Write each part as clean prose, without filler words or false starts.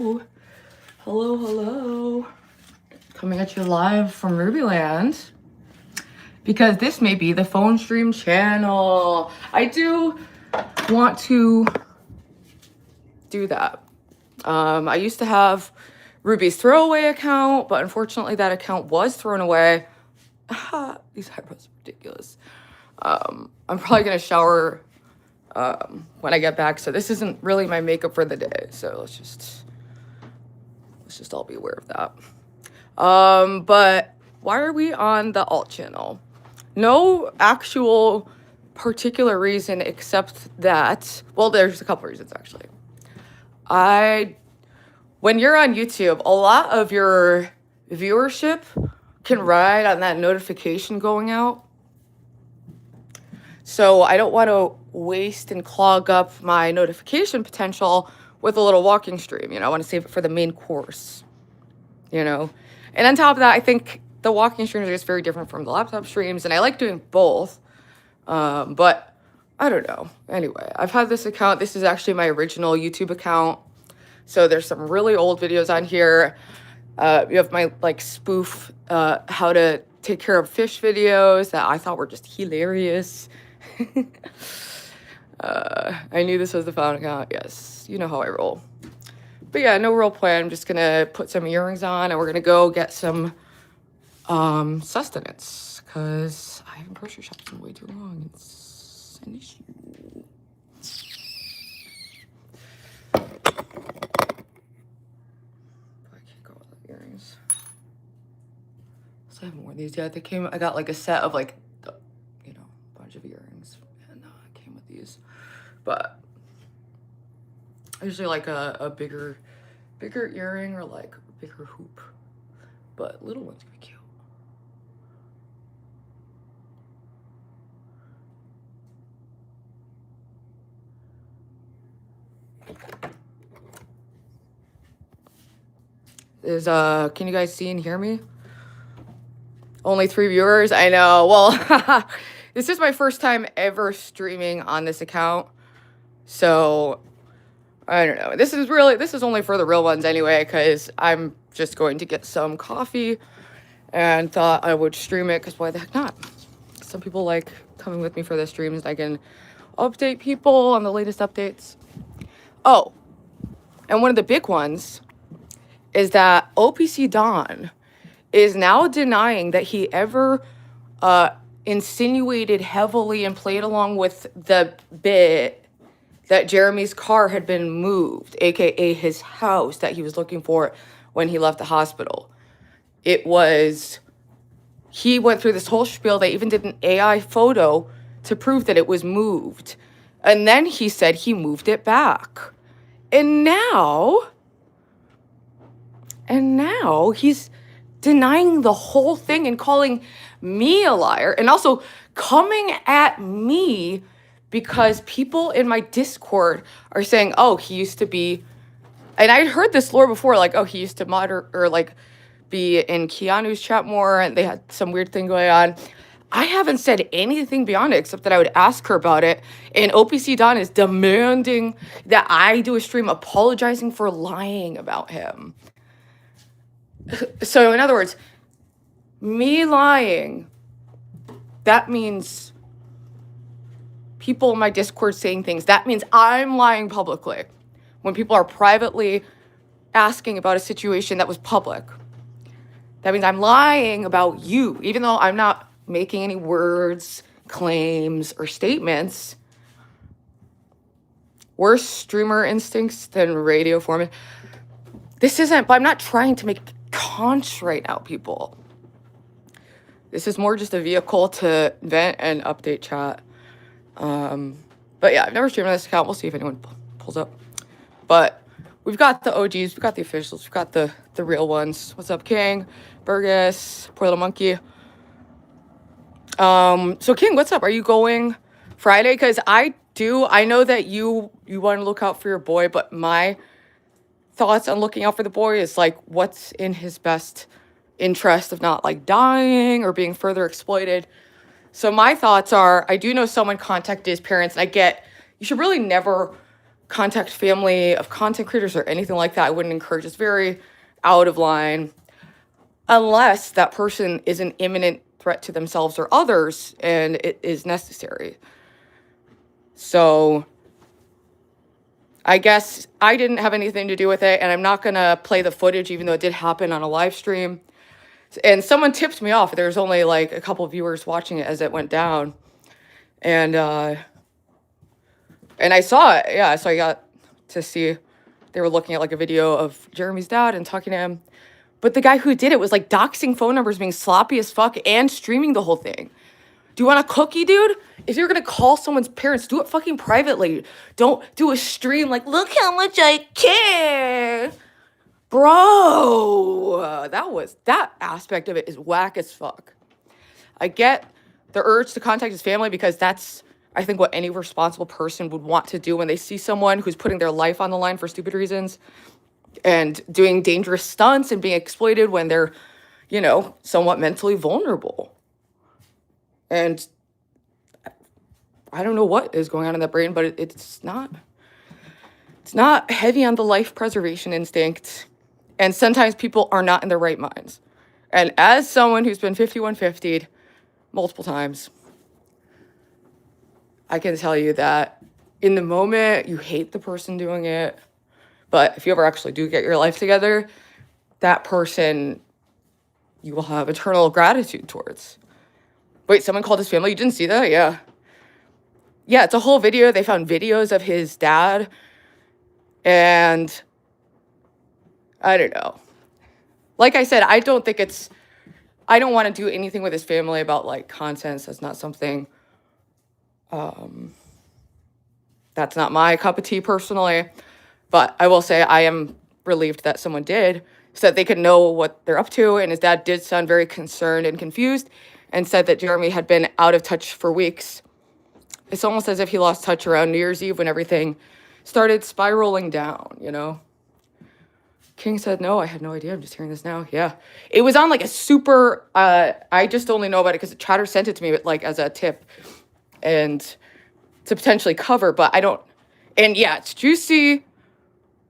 Hello, hello. Coming at you live from Rubyland because this may be the phone stream channel. I do want to do that. I used to have Ruby's throwaway account, but unfortunately that account was thrown away. These eyebrows are ridiculous. I'm probably gonna shower when I get back, so this isn't really my makeup for the day. So let's just all be aware of that. But why are we on the alt channel? No actual particular reason except that, well, there's a couple reasons actually. When you're on YouTube, a lot of your viewership can ride on that notification going out. So I don't want to waste and clog up my notification potential with a little walking stream. I want to save it for the main course, And on top of that, I think the walking streams are just very different from the laptop streams, and I like doing both. But I don't know. Anyway, I've had this account. This is actually my original YouTube account. So there's some really old videos on here. You have my spoof how to take care of fish videos that I thought were just hilarious. I knew this was the found account. Yes, you know how I roll. But yeah, no real plan. I'm just gonna put some earrings on and we're gonna go get some sustenance because I haven't grocery shopped in way too long. It's an issue. I can't go without earrings. So I haven't worn these yet. I got a set of a bunch of earrings, and it came with these. But I usually like a bigger earring or a bigger hoop, but little ones can be cute. Can you guys see and hear me? Only 3 viewers? I know. Well, this is my first time ever streaming on this account. So, I don't know. This is only for the real ones anyway, because I'm just going to get some coffee and thought I would stream it, because why the heck not? Some people like coming with me for the streams. I can update people on the latest updates. Oh, and one of the big ones is that OPC Don is now denying that he ever insinuated heavily and played along with the bit that Jeremy's car had been moved, aka his house that he was looking for when he left the hospital. He went through this whole spiel. They even did an AI photo to prove that it was moved. And then he said he moved it back. And now he's denying the whole thing and calling me a liar, and also coming at me because people in my Discord are saying, oh, he used to be, and I'd heard this lore before, oh, he used to be in Keanu's chat more, and they had some weird thing going on. I haven't said anything beyond it except that I would ask her about it, and OPC Don is demanding that I do a stream apologizing for lying about him. So, in other words, me lying, that means people in my Discord saying things. That means I'm lying publicly when people are privately asking about a situation that was public. That means I'm lying about you, even though I'm not making any words, claims, or statements. Worse streamer instincts than radio format. This isn't, but I'm not trying to make conch right now, people. This is more just a vehicle to vent and update chat. But yeah, I've never streamed on this account. We'll see if anyone pulls up. But we've got the OGs, we've got the officials, we've got the real ones. What's up, King? Burgess, poor little monkey. So King, what's up? Are you going Friday? Because I know that you want to look out for your boy, but my thoughts on looking out for the boy is what's in his best interest of not dying or being further exploited. So my thoughts are, I do know someone contacted his parents, and I get, you should really never contact family of content creators or anything like that. I wouldn't encourage. It's very out of line unless that person is an imminent threat to themselves or others and it is necessary. So I guess I didn't have anything to do with it, and I'm not going to play the footage, even though it did happen on a live stream. And someone tipped me off. There's only like a couple of viewers watching it as it went down. And I saw it. Yeah, so I got to see, they were looking at like a video of Jeremy's dad and talking to him. But the guy who did it was like doxing phone numbers, being sloppy as fuck, and streaming the whole thing. Do you want a cookie, dude? If you're gonna call someone's parents, do it fucking privately. Don't do a stream like, look how much I care. Bro, that aspect of it is whack as fuck. I get the urge to contact his family because that's, I think, what any responsible person would want to do when they see someone who's putting their life on the line for stupid reasons and doing dangerous stunts and being exploited when they're, you know, somewhat mentally vulnerable. And I don't know what is going on in that brain, but it's not heavy on the life preservation instinct. And sometimes people are not in their right minds. And as someone who's been 5150'd multiple times, I can tell you that in the moment, you hate the person doing it. But if you ever actually do get your life together, that person you will have eternal gratitude towards. Wait, someone called his family? You didn't see that? Yeah. Yeah, it's a whole video. They found videos of his dad. And I don't know. Like I said, I don't want to do anything with his family about like content. That's not something, that's not my cup of tea personally. But I will say I am relieved that someone did, so that they could know what they're up to. And his dad did sound very concerned and confused and said that Jeremy had been out of touch for weeks. It's almost as if he lost touch around New Year's Eve when everything started spiraling down, you know? King said, no, I had no idea. I'm just hearing this now. Yeah. It was on like a super, I just only know about it because Chatter sent it to me like as a tip and to potentially cover, but I don't, and yeah, it's juicy.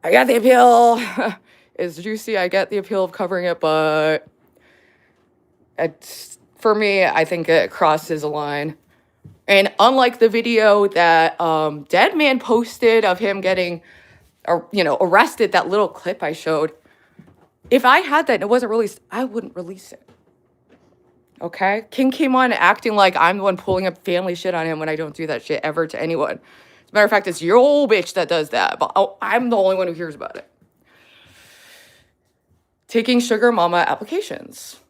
I got the appeal. It's juicy. I get the appeal of covering it, but it's, for me, I think it crosses a line. And unlike the video that Dead Man posted of him getting, arrested, that little clip I showed, if I had that and it wasn't released, I wouldn't release it. Okay? King came on acting like I'm the one pulling up family shit on him when I don't do that shit ever to anyone. As a matter of fact, it's your old bitch that does that, but I'm the only one who hears about it. Taking sugar mama applications.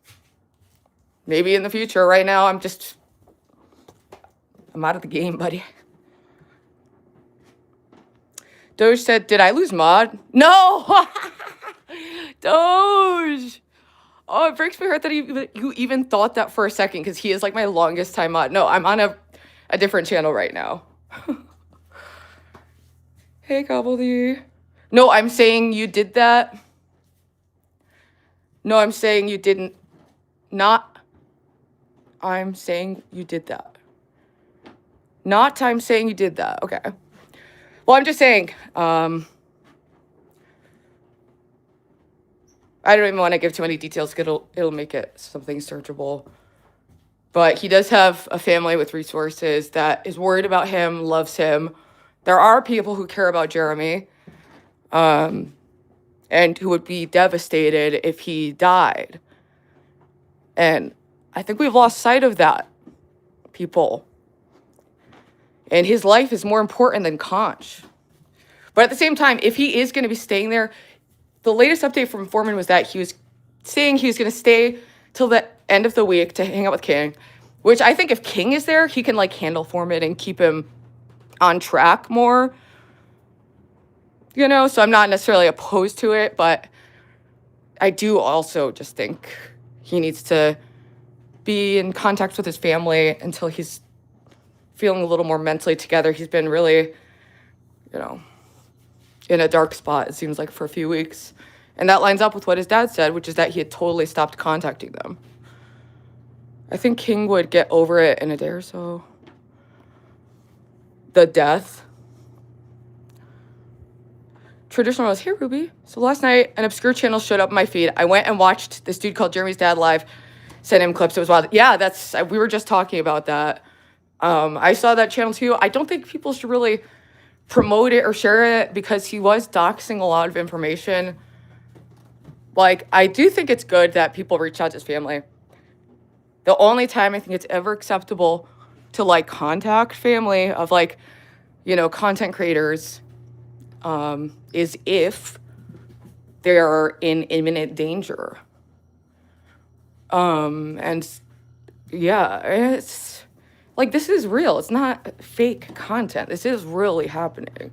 Maybe in the future. Right now, I'm out of the game, buddy. Doge said, did I lose mod? No! Doge! Oh, it breaks my heart that you even thought that for a second, because he is like my longest time mod. No, I'm on a different channel right now. Hey, Gobbledy. No, I'm saying you did that. No, I'm saying you didn't. Not. I'm saying you did that. Not I'm saying you did that. Okay. Well, I'm just saying, I don't even want to give too many details because it'll make it something searchable. But he does have a family with resources that is worried about him, loves him. There are people who care about Jeremy, and who would be devastated if he died. And I think we've lost sight of that, people. And his life is more important than Conch. But at the same time, if he is going to be staying there, the latest update from Foreman was that he was saying he was going to stay till the end of the week to hang out with King, which I think if King is there, he can like handle Foreman and keep him on track more. You know, so I'm not necessarily opposed to it, but I do also just think he needs to be in contact with his family until he's feeling a little more mentally together. He's been really, in a dark spot, it seems like, for a few weeks. And that lines up with what his dad said, which is that he had totally stopped contacting them. I think King would get over it in a day or so. The death. traditional was, "Hey, Ruby. So last night, an obscure channel showed up in my feed. I went and watched this dude called Jeremy's Dad live, sent him clips. It was wild." Yeah, we were just talking about that. I saw that channel too. I don't think people should really promote it or share it because he was doxing a lot of information. Like, I do think it's good that people reach out to his family. The only time I think it's ever acceptable to, like, contact family of, like, you know, content creators is if they're in imminent danger. And yeah, it's like, this is real. It's not fake content. This is really happening.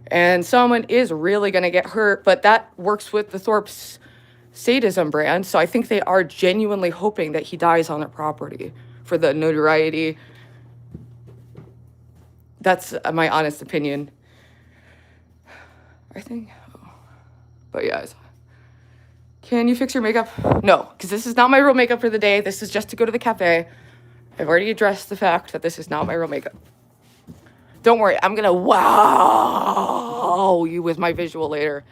And someone is really going to get hurt, but that works with the Thorpe's sadism brand. So I think they are genuinely hoping that he dies on their property for the notoriety. That's my honest opinion. I think, but yeah. Can you fix your makeup? No, because this is not my real makeup for the day. This is just to go to the cafe. I've already addressed the fact that this is not my real makeup. Don't worry, I'm gonna wow you with my visual later.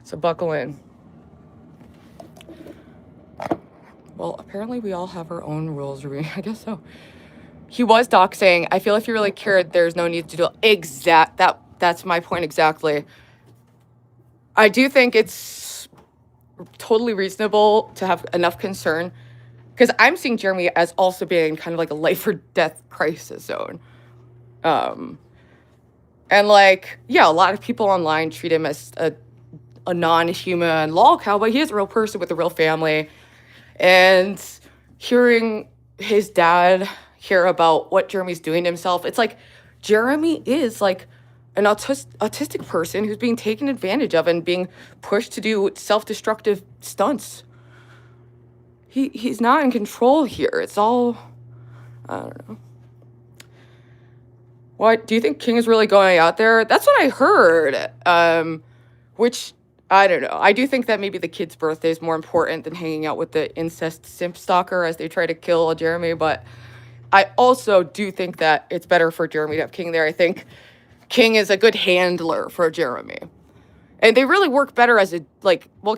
So buckle in. Well, apparently we all have our own rules, I guess so. He was doxing. I feel if you really cared, there's no need to do that's my point exactly. I do think it's totally reasonable to have enough concern, because I'm seeing Jeremy as also being kind of like a life or death crisis zone. And like, yeah, a lot of people online treat him as a non-human lolcow, but he is a real person with a real family. And hearing his dad hear about what Jeremy's doing to himself, it's like Jeremy is like an autistic person who's being taken advantage of and being pushed to do self-destructive stunts. He's not in control here. It's all, I don't know. What, do you think King is really going out there? That's what I heard, which, I don't know. I do think that maybe the kid's birthday is more important than hanging out with the incest simp stalker as they try to kill Jeremy, but I also do think that it's better for Jeremy to have King there. I think King is a good handler for Jeremy. And they really work better as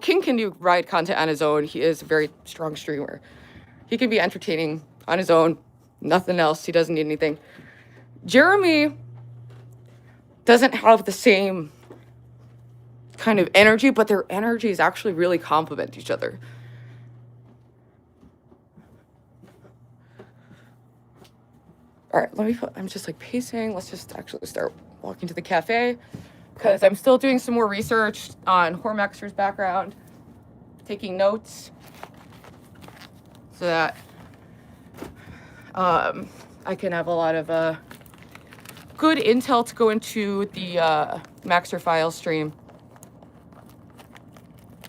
King can do ride content on his own. He is a very strong streamer. He can be entertaining on his own. Nothing else. He doesn't need anything. Jeremy doesn't have the same kind of energy, but their energies actually really complement each other. All right, I'm just like pacing. Let's just actually start walking to the cafe, because I'm still doing some more research on Whoremaxxer's background, taking notes so that I can have a lot of good intel to go into the Maxxer file stream.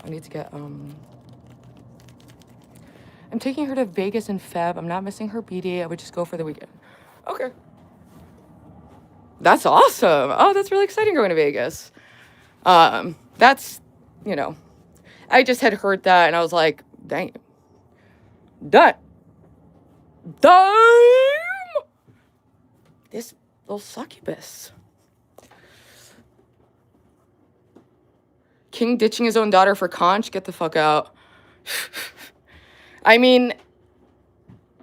I need to get, I'm taking her to Vegas in Feb. I'm not missing her BD. I would just go for the weekend. Okay. That's awesome. Oh, that's really exciting going to Vegas. That's, you know, I just had heard that and I was like, dang. Damn. This little succubus. King ditching his own daughter for conch? Get the fuck out. I mean,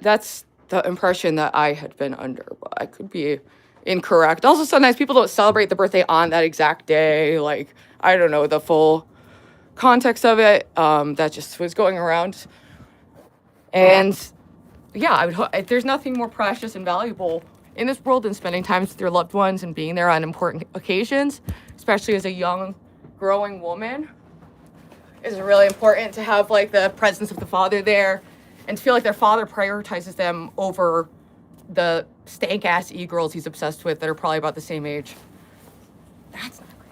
that's the impression that I had been under, but I could be incorrect. Also, sometimes people don't celebrate the birthday on that exact day. Like, I don't know the full context of it. That just was going around. And yeah, there's nothing more precious and valuable in this world than spending time with your loved ones and being there on important occasions, especially as a young, growing woman. It's really important to have like the presence of the father there and to feel like their father prioritizes them over the stank ass e-girls he's obsessed with that are probably about the same age. That's not great.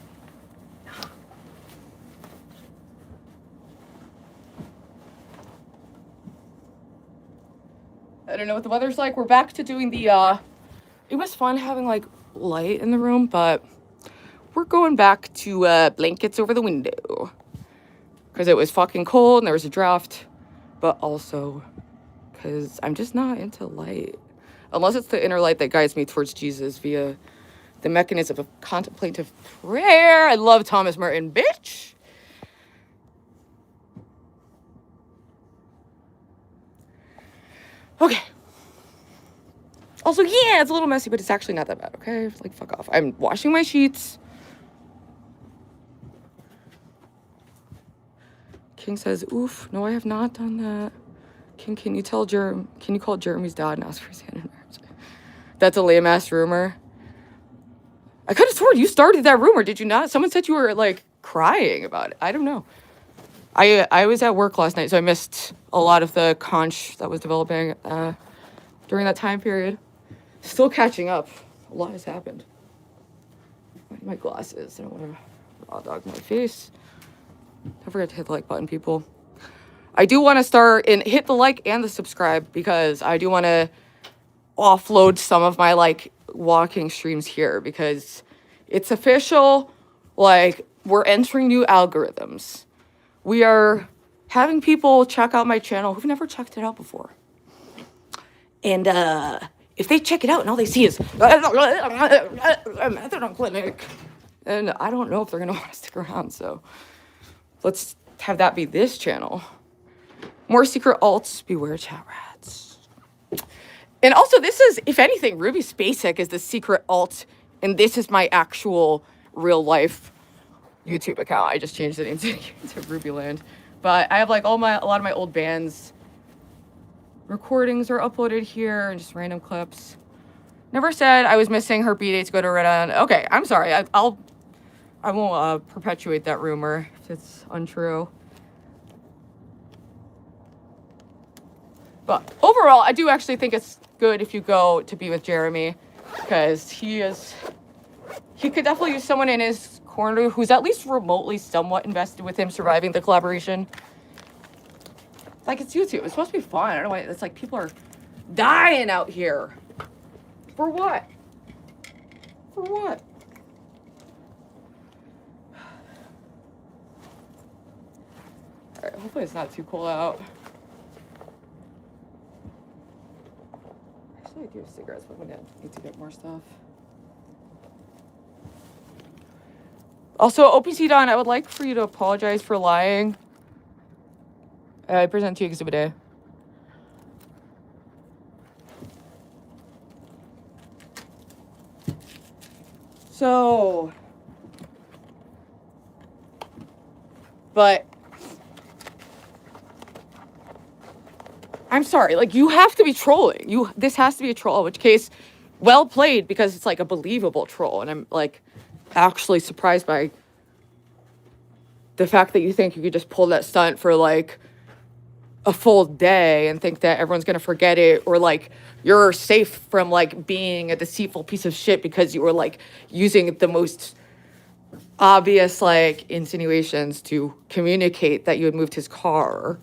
I don't know what the weather's like. We're back to doing the it was fun having like light in the room, but we're going back to blankets over the window because it was fucking cold and there was a draft, but also because I'm just not into light unless it's the inner light that guides me towards Jesus via the mechanism of contemplative prayer. I love Thomas Merton, bitch. Okay. Also, yeah, it's a little messy, but it's actually not that bad, okay? Like, fuck off. I'm washing my sheets. King says, oof, no, I have not done that. King, can you call Jeremy's dad and ask for his hand in marriage? That's a lame-ass rumor. I could have sworn you started that rumor, did you not? Someone said you were, like, crying about it. I don't know. I was at work last night, so I missed a lot of the conch that was developing during that time period. Still catching up. A lot has happened. My glasses. I don't want to raw dog my face. Don't forget to hit the like button, people. I do want to start and hit the like and the subscribe because I do want to offload some of my like walking streams here because it's official. Like, we're entering new algorithms. We are having people check out my channel who've never checked it out before. And if they check it out and all they see is methadone clinic, and I don't know if they're gonna want to stick around, so let's have that be this channel. More secret alts, beware chat rats. And also, this is, if anything, Ruby Spacek is the secret alt, and this is my actual real life YouTube account. I just changed the name to Rubyland. But I have like a lot of my old bands recordings are uploaded here and just random clips. Never said I was missing her B-day to go to Red Island. Okay, I'm sorry. I won't perpetuate that rumor if it's untrue. But overall, I do actually think it's good if you go to be with Jeremy because he could definitely use someone in his corner who's at least remotely somewhat invested with him surviving the collaboration. Like, it's YouTube. It's supposed to be fun. I don't know why. It's like people are dying out here. For what? For what? Alright, hopefully it's not too cold out. Actually, I do have cigarettes, but I'm gonna need to get more stuff. Also, OPC Don, I would like for you to apologize for lying. I present to you Exhibit A. So, but I'm sorry, like, you have to be trolling. This has to be a troll, in which case, well played, because it's like a believable troll, and I'm like actually surprised by the fact that you think you could just pull that stunt for like a full day and think that everyone's gonna forget it, or like you're safe from like being a deceitful piece of shit because you were like using the most obvious like insinuations to communicate that you had moved his car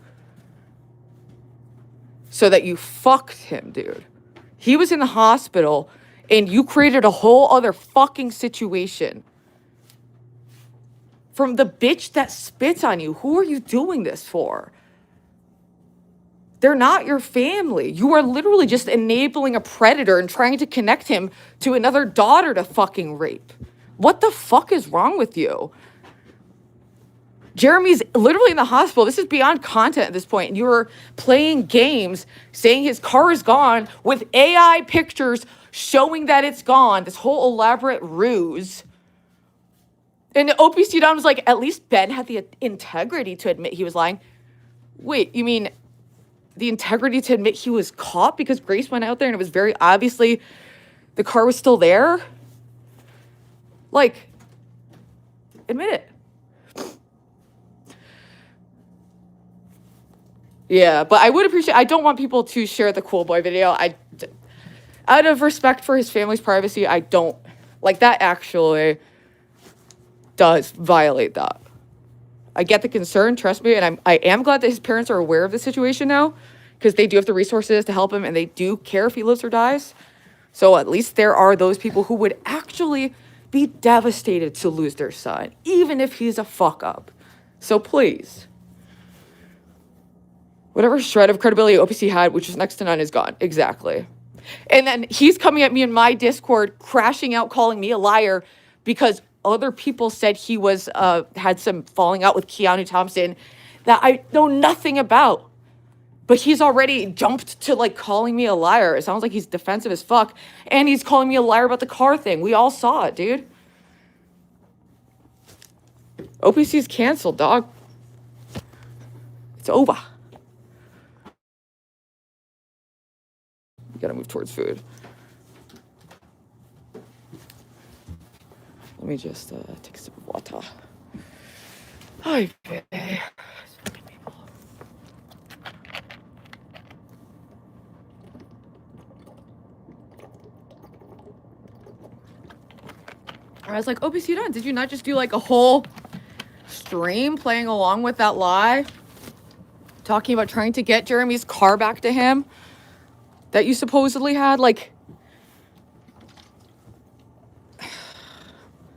so that you fucked him, dude. He was in the hospital and you created a whole other fucking situation from the bitch that spits on you. Who are you doing this for? They're not your family. You are literally just enabling a predator and trying to connect him to another daughter to fucking rape. What the fuck is wrong with you? Jeremy's literally in the hospital. This is beyond content at this point. And you were playing games saying his car is gone with AI pictures showing that it's gone. This whole elaborate ruse. And OPC Don was like, at least Ben had the integrity to admit he was lying. Wait, you mean the integrity to admit he was caught because Grace went out there and it was very obviously the car was still there? Like, admit it. Yeah, but I would appreciate, I don't want people to share the Cool Boy video. Out of respect for his family's privacy, I don't, like, that actually does violate that. I get the concern, trust me, and I am glad that his parents are aware of the situation now, because they do have the resources to help him, and they do care if he lives or dies. So at least there are those people who would actually be devastated to lose their son, even if he's a fuck up. So please. Whatever shred of credibility OPC had, which was next to none, is gone. Exactly. And then he's coming at me in my Discord, crashing out, calling me a liar because other people said he was had some falling out with Keanu Thompson that I know nothing about. But he's already jumped to like calling me a liar. It sounds like he's defensive as fuck. And he's calling me a liar about the car thing. We all saw it, dude. OPC's canceled, dog. It's over. You gotta move towards food. Let me just take a sip of water. Hi, baby. I was like, OPC done. Did you not just do like a whole stream playing along with that lie? Talking about trying to get Jeremy's car back to him that you supposedly had? Like,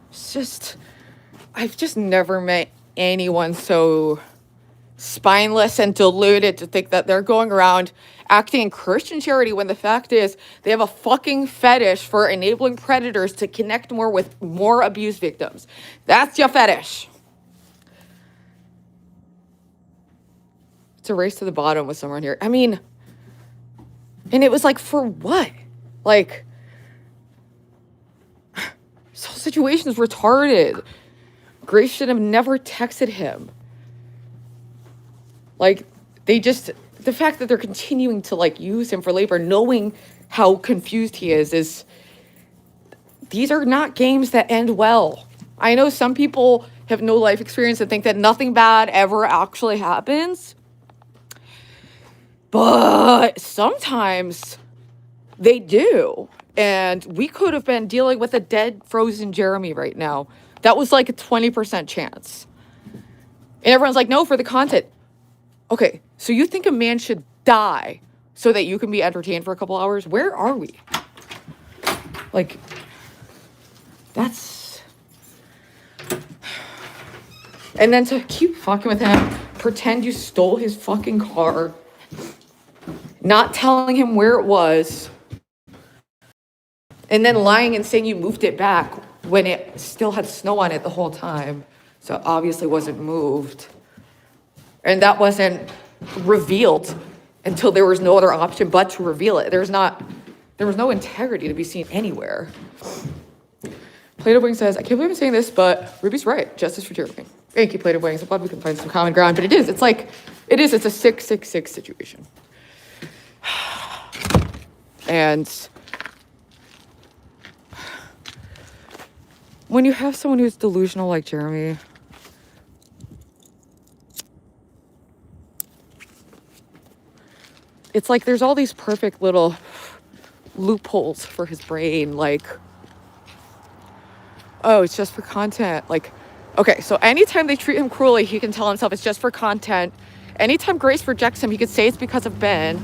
it's just, I've just never met anyone so spineless and deluded to think that they're going around acting in Christian charity when the fact is they have a fucking fetish for enabling predators to connect more with more abuse victims. That's your fetish. It's a race to the bottom with someone here. I mean, and it was like, for what? Like, this whole situation is retarded. Grace should have never texted him. Like, they just, the fact that they're continuing to, like, use him for labor, knowing how confused he is, these are not games that end well. I know some people have no life experience and think that nothing bad ever actually happens. But sometimes they do. And we could have been dealing with a dead, frozen Jeremy right now. That was like a 20% chance. And everyone's like, no, for the content. Okay, so you think a man should die so that you can be entertained for a couple hours? Where are we? Like, that's... And then to keep fucking with him, pretend you stole his fucking car, not telling him where it was, and then lying and saying you moved it back when it still had snow on it the whole time. So it obviously wasn't moved. And that wasn't revealed until there was no other option but to reveal it. There was no integrity to be seen anywhere. Plate of Wings says, I can't believe I'm saying this, but Ruby's right. Justice for Jeremy. Thank you, Plate of Wings. I'm glad we can find some common ground. But it's a 6-6-6 situation. And when you have someone who's delusional like Jeremy, it's like there's all these perfect little loopholes for his brain. Like, oh, it's just for content. Like, okay, so anytime they treat him cruelly, he can tell himself it's just for content. Anytime Grace rejects him, he could say it's because of Ben.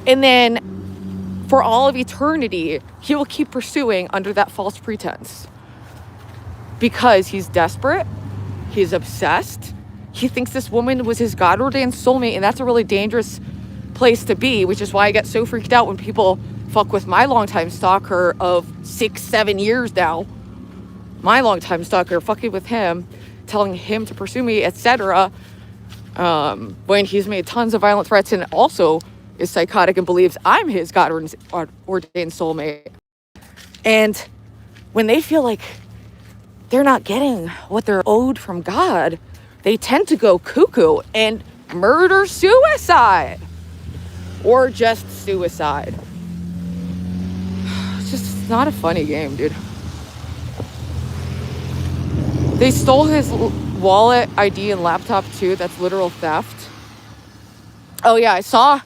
And then for all of eternity, he will keep pursuing under that false pretense. Because he's desperate, he's obsessed, he thinks this woman was his God-ordained soulmate, and that's a really dangerous place to be, which is why I get so freaked out when people fuck with my longtime stalker of 6-7 years now. My longtime stalker fucking with him, telling him to pursue me, etc. When he's made tons of violent threats and also is psychotic and believes I'm his God-ordained soulmate. And when they feel like they're not getting what they're owed from God, they tend to go cuckoo and murder suicide. Or just suicide. It's just not a funny game, dude. They stole his wallet, ID, and laptop too. That's literal theft. Oh yeah, I saw.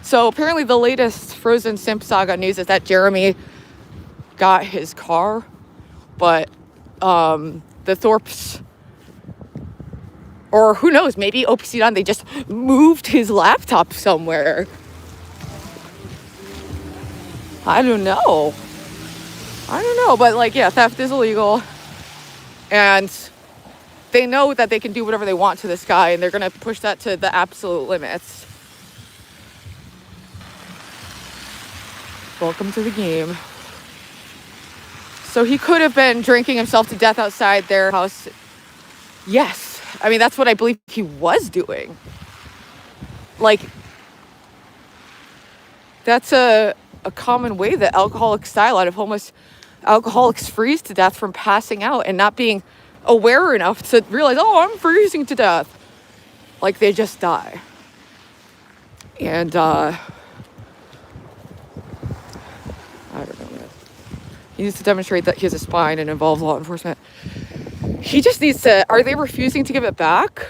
So apparently the latest Frozen Simp Saga news is that Jeremy got his car, but the Thorpes, or who knows, maybe OPC done, they just moved his laptop somewhere. I don't know, but like, yeah, theft is illegal. And they know that they can do whatever they want to this guy, and they're going to push that to the absolute limits. Welcome to the game. So he could have been drinking himself to death outside their house. Yes. I mean, that's what I believe he was doing. Like, that's a common way that alcoholics die. A lot of homeless alcoholics freeze to death from passing out and not being aware enough to realize, oh, I'm freezing to death. Like, they just die. And, I don't know, man. He needs to demonstrate that he has a spine and involves law enforcement. He just needs to, are they refusing to give it back?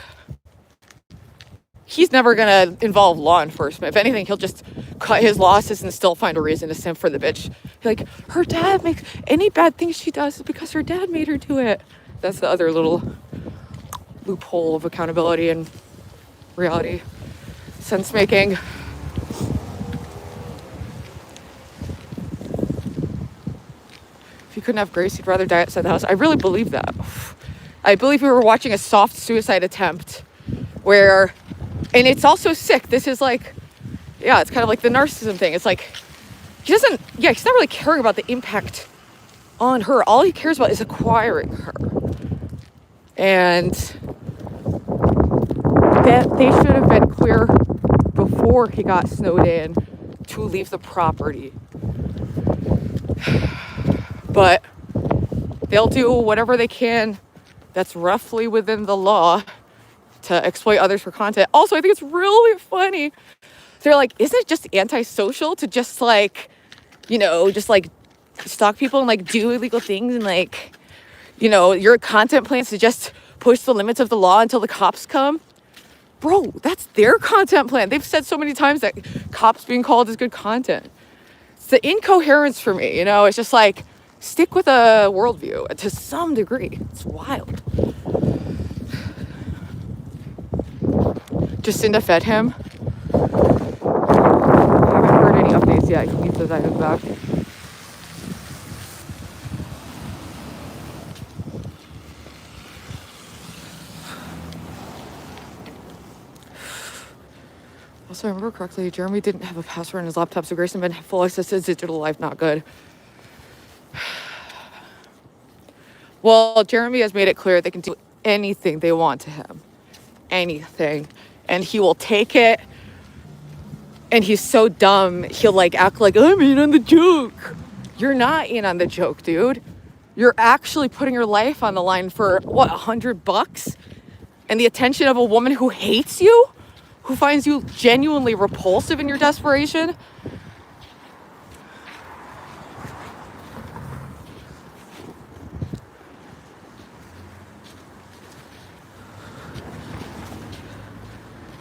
He's never going to involve law enforcement. If anything, he'll just cut his losses and still find a reason to simp for the bitch. Like, her dad makes any bad things she does is because her dad made her do it. That's the other little loophole of accountability and reality sense making. If he couldn't have Grace, he'd rather die outside the house. I really believe that. I believe we were watching a soft suicide attempt where, and it's also sick. This is like, yeah, it's kind of like the narcissism thing. It's like, he's not really caring about the impact on her. All he cares about is acquiring her. And that they should have been clear before he got snowed in to leave the property. But they'll do whatever they can that's roughly within the law to exploit others for content. Also, I think it's really funny. They're like, isn't it just antisocial to just like, just like stalk people and like do illegal things and like, your content plans to just push the limits of the law until the cops come? Bro, that's their content plan. They've said so many times that cops being called is good content. It's the incoherence for me, it's just like, stick with a worldview to some degree. It's wild. Jacinda fed him. I haven't heard any updates yet. He needs those items back. Also, I remember correctly, Jeremy didn't have a password on his laptop, so Grayson had full access to his digital life. Not good. Well, Jeremy has made it clear they can do anything they want to him. Anything. And he will take it. And he's so dumb, he'll like act like, I'm in on the joke. You're not in on the joke, dude. You're actually putting your life on the line for, what, $100? And the attention of a woman who hates you? Who finds you genuinely repulsive in your desperation?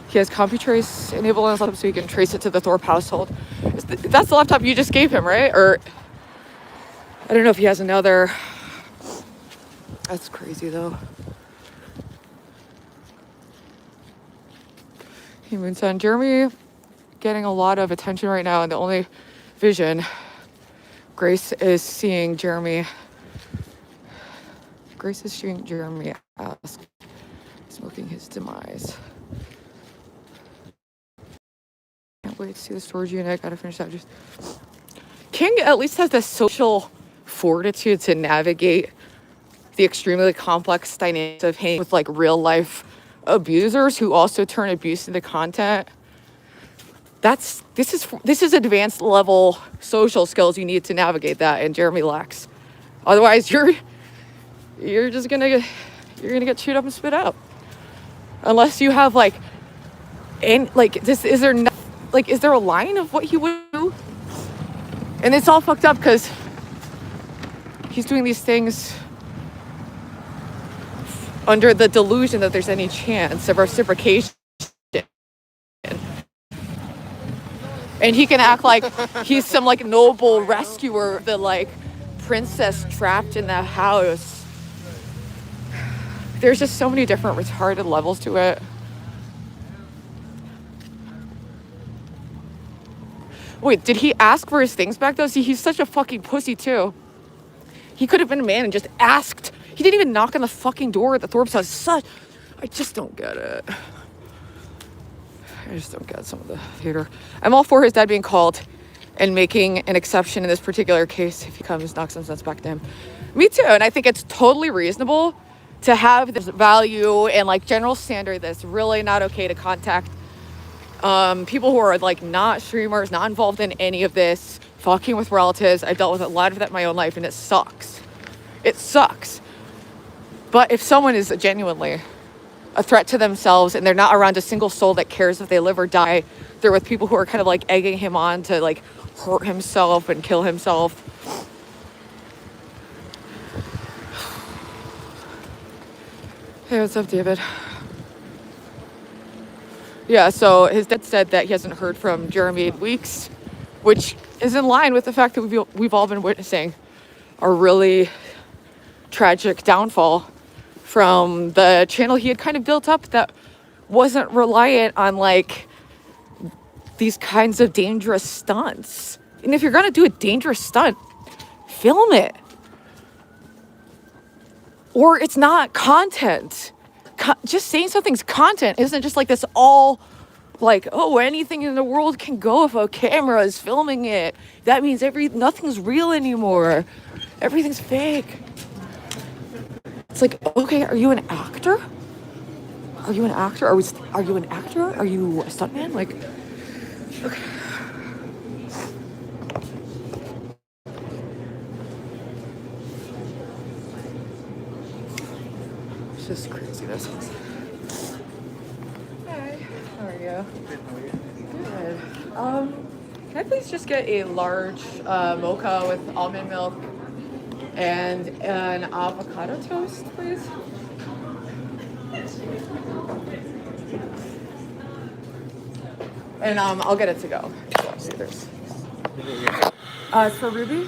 He has CompuTrace enabled on his laptop so he can trace it to the Thorpe household. That's the laptop you just gave him, right? Or I don't know if he has another. That's crazy though. Hey, Moonson. Jeremy getting a lot of attention right now, and the only vision Grace is seeing Jeremy ask, smoking his demise. Can't wait to see the storage unit. Gotta finish that. King at least has the social fortitude to navigate the extremely complex dynamics of hanging with like real life abusers who also turn abuse into content. This is advanced level social skills you need to navigate that, and Jeremy lacks. Otherwise, you're gonna get chewed up and spit out. Unless you have like, and like this, is there a line of what he would do? And it's all fucked up because he's doing these things under the delusion that there's any chance of reciprocation. And he can act like he's some like noble rescuer, the like princess trapped in the house. There's just so many different retarded levels to it. Wait, did he ask for his things back though? See, he's such a fucking pussy too. He could have been a man and just asked. He didn't even knock on the fucking door at the Thorpe's house. I just don't get it. I just don't get some of the theater. I'm all for his dad being called. and making an exception in this particular case if he comes, knocks some sense back to him. Me too. And I think it's totally reasonable to have this value and like general standard that's really not okay to contact people who are like not streamers, not involved in any of this, fucking with relatives. I've dealt with a lot of that in my own life, and it sucks. It sucks. But if someone is genuinely a threat to themselves and they're not around a single soul that cares if they live or die, they're with people who are kind of like egging him on to like hurt himself and kill himself. Hey, what's up, David? Yeah, so his dad said that he hasn't heard from Jeremy in weeks, which is in line with the fact that we've all been witnessing a really tragic downfall from the channel he had kind of built up that wasn't reliant on like these kinds of dangerous stunts. And if you're gonna do a dangerous stunt, film it. Or it's not content. Just saying something's content isn't just like this all like, oh, anything in the world can go if a camera is filming it. That means nothing's real anymore. Everything's fake. It's like, okay, are you an actor? Are you an actor? Are you an actor? Are you a stuntman? Like, okay. It's just crazy, this is. Hi, how are you? Good. Can I please just get a large mocha with almond milk and an avocado toast, please? And I'll get it to go. See, there's. For Ruby?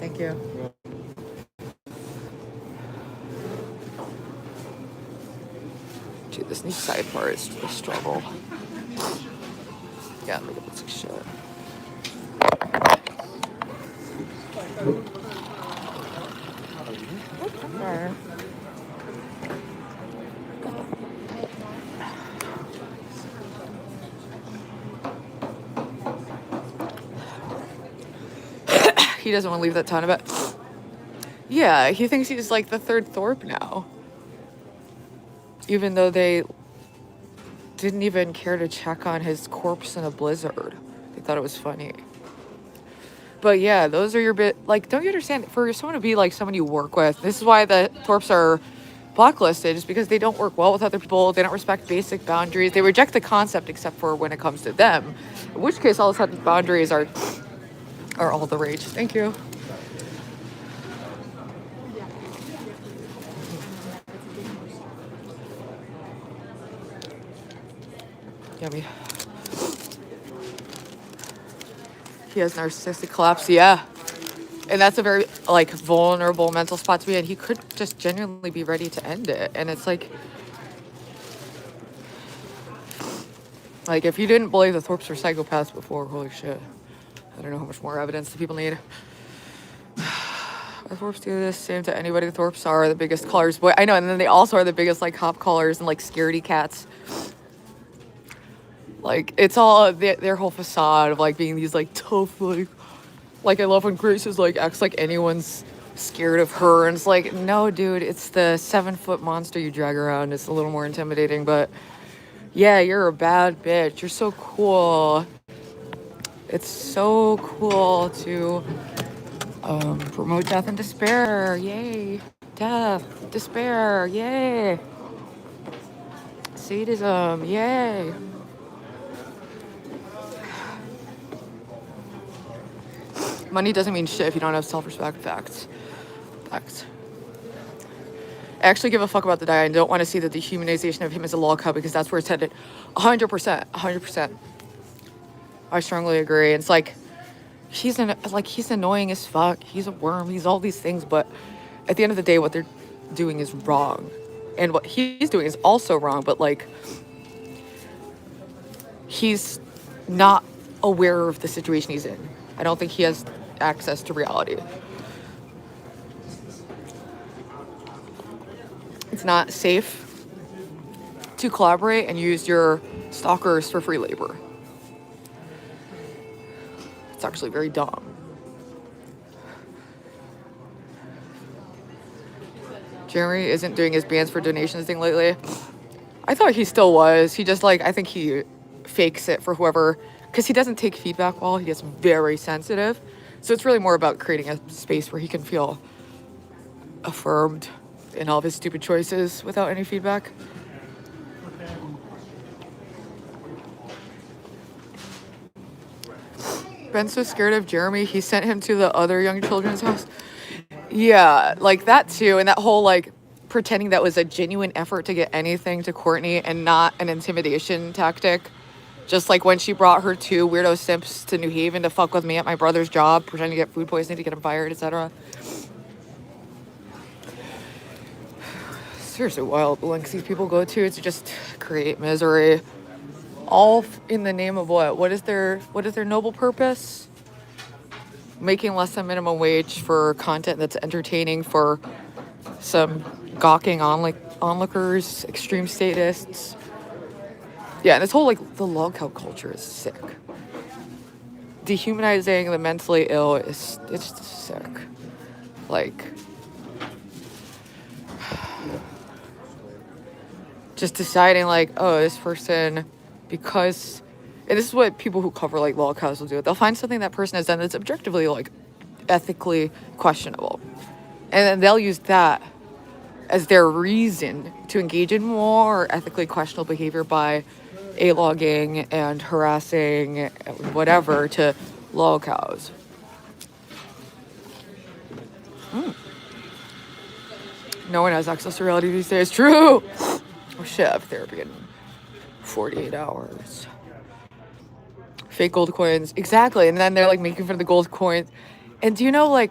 Thank you. Dude, this new sidebar is a struggle. Yeah, look at this shit. Okay. He doesn't want to leave that town of it. Yeah, he thinks he's like the third Thorpe now. Even though they didn't even care to check on his corpse in a blizzard. They thought it was funny. But yeah, those are your like, don't you understand? For someone to be like someone you work with, this is why the Thorpes are blacklisted, is because they don't work well with other people. They don't respect basic boundaries. They reject the concept except for when it comes to them. In which case, all of a sudden, boundaries are all the rage. Thank you. Yummy. He has narcissistic collapse, yeah. And that's a very, like, vulnerable mental spot to be in. He could just genuinely be ready to end it. And it's like, if you didn't believe the Thorpes were psychopaths before, holy shit. I don't know how much more evidence the people need. The Thorpes do this, same to anybody. The Thorpes are the biggest callers. But I know, and then they also are the biggest, like, cop callers and, like, scaredy cats. Like, it's all their whole facade of, like, being these, like, tough, like, I love when Grace is, like, acts like anyone's scared of her. And it's like, no, dude, it's the 7-foot monster you drag around. It's a little more intimidating, but yeah, you're a bad bitch. You're so cool. It's so cool to promote death and despair. Yay. Death, despair. Yay. Sadism. Yay. Money doesn't mean shit if you don't have self-respect. Facts. Facts. I actually give a fuck about the guy and don't want to see the dehumanization of him as a lol cow because that's where it's headed. 100%. 100%. I strongly agree. It's like, he's annoying as fuck. He's a worm. He's all these things. But at the end of the day, what they're doing is wrong. And what he's doing is also wrong. But, like, he's not aware of the situation he's in. I don't think he has access to reality. It's not safe to collaborate and use your stalkers for free labor. It's actually very dumb. Jeremy isn't doing his bands for donations thing lately. I thought he still was. He just I think he fakes it for whoever, because he doesn't take feedback well. He gets very sensitive. So it's really more about creating a space where he can feel affirmed in all of his stupid choices without any feedback. Ben's so scared of Jeremy, he sent him to the other young children's house. Yeah, that too. And that whole pretending that was a genuine effort to get anything to Courtney and not an intimidation tactic. Just when she brought her two weirdo simps to New Haven to fuck with me at my brother's job, pretending to get food poisoning to get him fired, etc. Seriously wild lengths these people go to just create misery. All in the name of what? What is their noble purpose? Making less than minimum wage for content that's entertaining for some gawking onlookers, extreme statists. Yeah, and this whole the log cow culture is sick. Dehumanizing the mentally ill it's just sick. Just deciding oh, this person, because, and this is what people who cover log cows will do. They'll find something that person has done that's objectively ethically questionable, and then they'll use that as their reason to engage in more ethically questionable behavior by a-logging and harassing whatever to log cows. No one has access to reality these days. True. Oh shit, I have therapy in 48 hours. Fake gold coins. Exactly. And then they're making fun of the gold coins. And do you know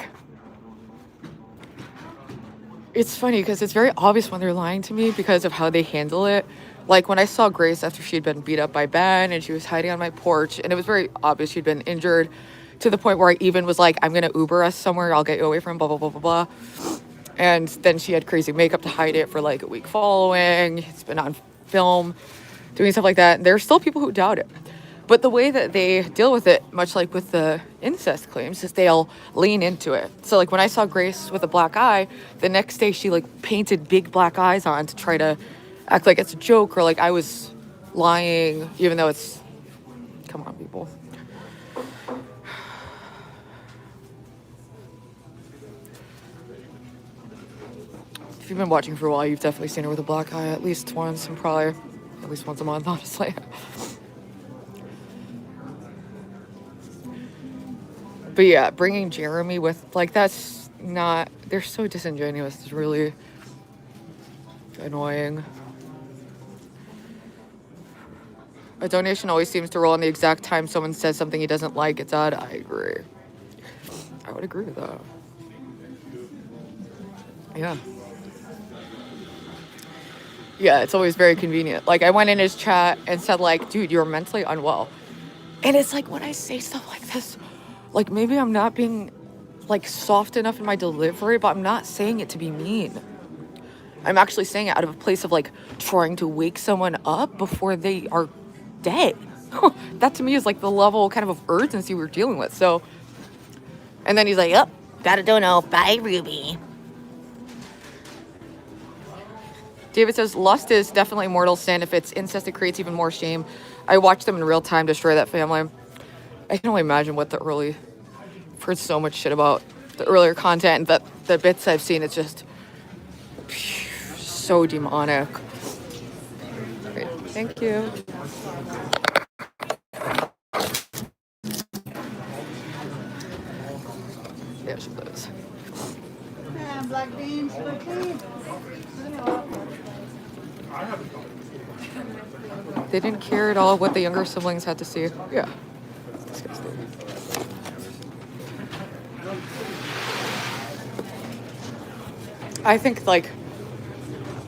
it's funny because it's very obvious when they're lying to me because of how they handle it. When I saw Grace after she'd been beat up by Ben and she was hiding on my porch, and it was very obvious she'd been injured to the point where I even was I'm going to Uber us somewhere. I'll get you away from blah, blah, blah, blah, blah. And then she had crazy makeup to hide it for a week following. It's been on film, doing stuff like that. And there are still people who doubt it. But the way that they deal with it, much like with the incest claims, is they'll lean into it. So when I saw Grace with a black eye, the next day she painted big black eyes on to try to act like it's a joke or I was lying, even though it's, come on, people. If you've been watching for a while, you've definitely seen her with a black eye at least once, and probably at least once a month, honestly. But yeah, bringing Jeremy with, that's not, they're so disingenuous. It's really annoying. A donation always seems to roll in the exact time someone says something he doesn't like. It's odd. I agree. I would agree with that. Yeah. Yeah, it's always very convenient. I went in his chat and said, dude, you're mentally unwell. And it's when I say stuff like this, maybe I'm not being, soft enough in my delivery, but I'm not saying it to be mean. I'm actually saying it out of a place of, trying to wake someone up before they are dead. That to me is, the level kind of urgency we're dealing with. So, and then he's yep, gotta dono. Bye, Ruby. David says, lust is definitely a mortal sin. If it's incest, it creates even more shame. I watched them in real time destroy that family. I can only imagine what I've heard so much shit about the earlier content, but the bits I've seen, it's just so demonic. Great. Thank you. Yeah, she does. Black beans for tea. They didn't care at all what the younger siblings had to see. Yeah. Disgusting. I think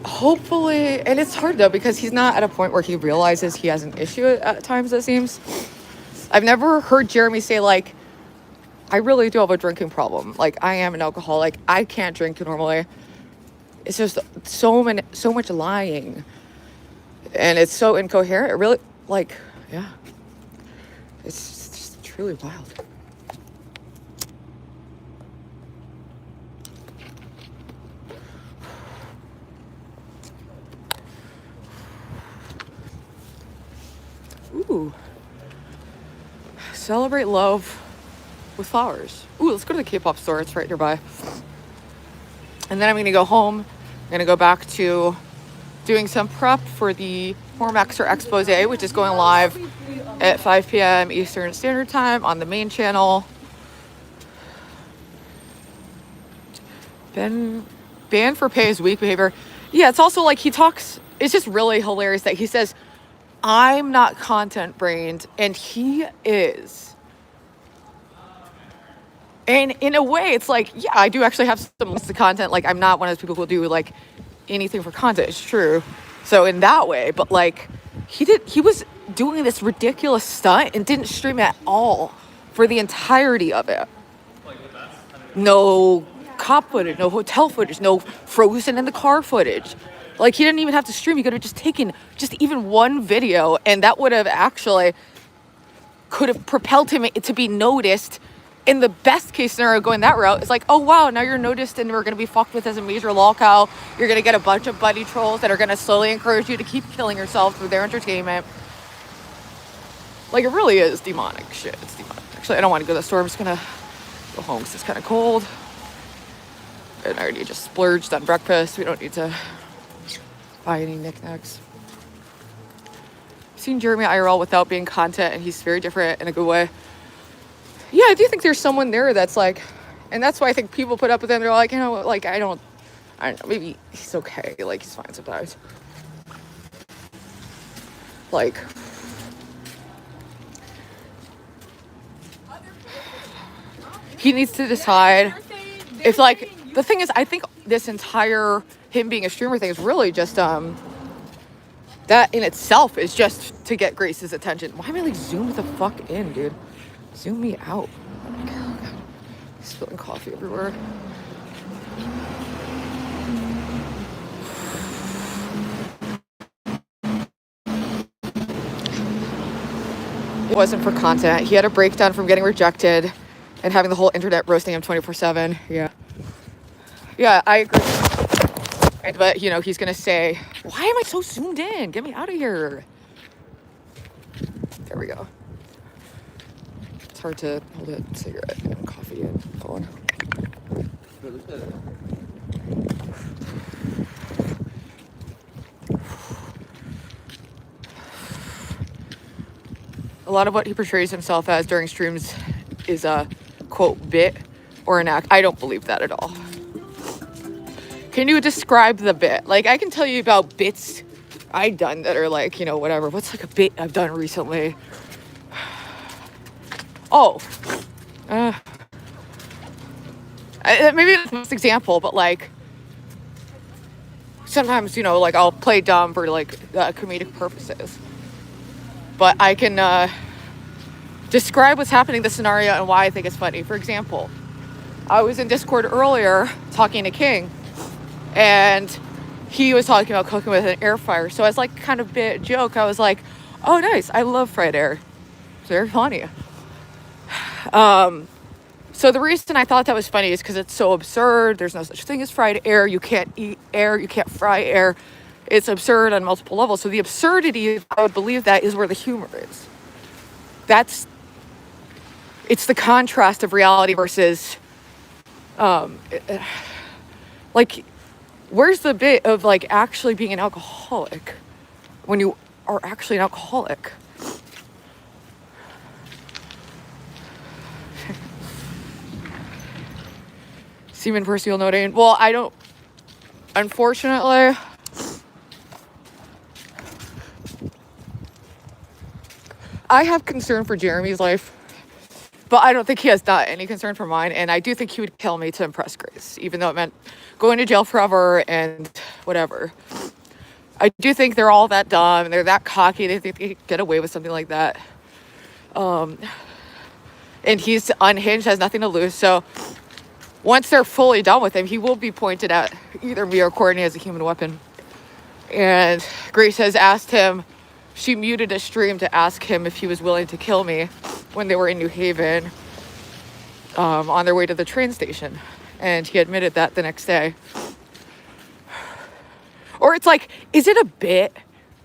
hopefully, and it's hard though because he's not at a point where he realizes he has an issue at times, it seems. I've never heard Jeremy say, like, I really do have a drinking problem. Like, I am an alcoholic. I can't drink normally. It's just so much lying. And it's so incoherent. It really, like, yeah. It's just truly wild. Ooh. Celebrate love with flowers. Ooh, let's go to the K-pop store. It's right nearby. And then I'm going to go home. I'm going to go back to doing some prep for the Whoremaxxer expose, which is going live at 5 p.m. Eastern Standard Time on the main channel. Banned for pay is weak behavior. Yeah, it's also like he talks, it's just really hilarious that he says, I'm not content brained, and he is. And in a way, it's like, yeah, I do actually have some content. Like, I'm not one of those people who will do like anything for content. It's true. So in that way, but like he was doing this ridiculous stunt and didn't stream at all for the entirety of it. No cop footage, no hotel footage, no frozen in the car footage. Like, he didn't even have to stream. He could have just taken just even one video, and that would have actually could have propelled him to be noticed. In the best case scenario, going that route, it's like, oh wow, now you're noticed and we're going to be fucked with as a major lolcow. You're going to get a bunch of buddy trolls that are going to slowly encourage you to keep killing yourself through their entertainment. Like, it really is demonic shit. It's demonic. Actually, I don't want to go to the store. I'm just going to go home because it's kind of cold. And I already just splurged on breakfast. We don't need to buy any knickknacks. I've seen Jeremy IRL without being content, and he's very different in a good way. Yeah, I do think there's someone there that's like, and that's why I think people put up with him. They're like, you know, like, I don't know, maybe he's okay. Like, he's fine sometimes. Like, he needs to decide if, like, the thing is, I think this entire him being a streamer thing is really just, that in itself is just to get Grace's attention. Why am I like zoomed the fuck in, dude? Zoom me out. Oh, God. Spilling coffee everywhere. It wasn't for content. He had a breakdown from getting rejected and having the whole internet roasting him 24/7. Yeah. Yeah, I agree. But, you know, he's going to say, why am I so zoomed in? Get me out of here. There we go. It's hard to hold a cigarette and coffee and phone. A lot of what he portrays himself as during streams is a, quote, bit or an act. I don't believe that at all. Can you describe the bit? Like, I can tell you about bits I've done that are like, you know, whatever. What's like a bit I've done recently? Oh. Maybe that's the most example, but like, sometimes, you know, like I'll play dumb for like comedic purposes. But I can describe what's happening in the scenario and why I think it's funny. For example, I was in Discord earlier talking to King, and he was talking about cooking with an air fryer. So as like kind of bit joke, I was like, oh nice, I love fried air. It's very funny. So the reason I thought that was funny is because it's so absurd. There's no such thing as fried air. You can't eat air. You can't fry air. It's absurd on multiple levels. So the absurdity, I would believe, that is where the humor is. It's the contrast of reality versus, like, where's the bit of like actually being an alcoholic when you are actually an alcoholic? Semen personal noting. Well, I don't, unfortunately, I have concern for Jeremy's life But I don't think he has not any concern for mine, and I do think he would kill me to impress Grace, even though it meant going to jail forever and whatever. I do think they're all that dumb and they're that cocky. They think they can get away with something like that. And he's unhinged, has nothing to lose. So once they're fully done with him, he will be pointed at either me or Courtney as a human weapon. And Grace has asked him, she muted a stream to ask him if he was willing to kill me when they were in New Haven on their way to the train station. And he admitted that the next day. Or it's like, is it a bit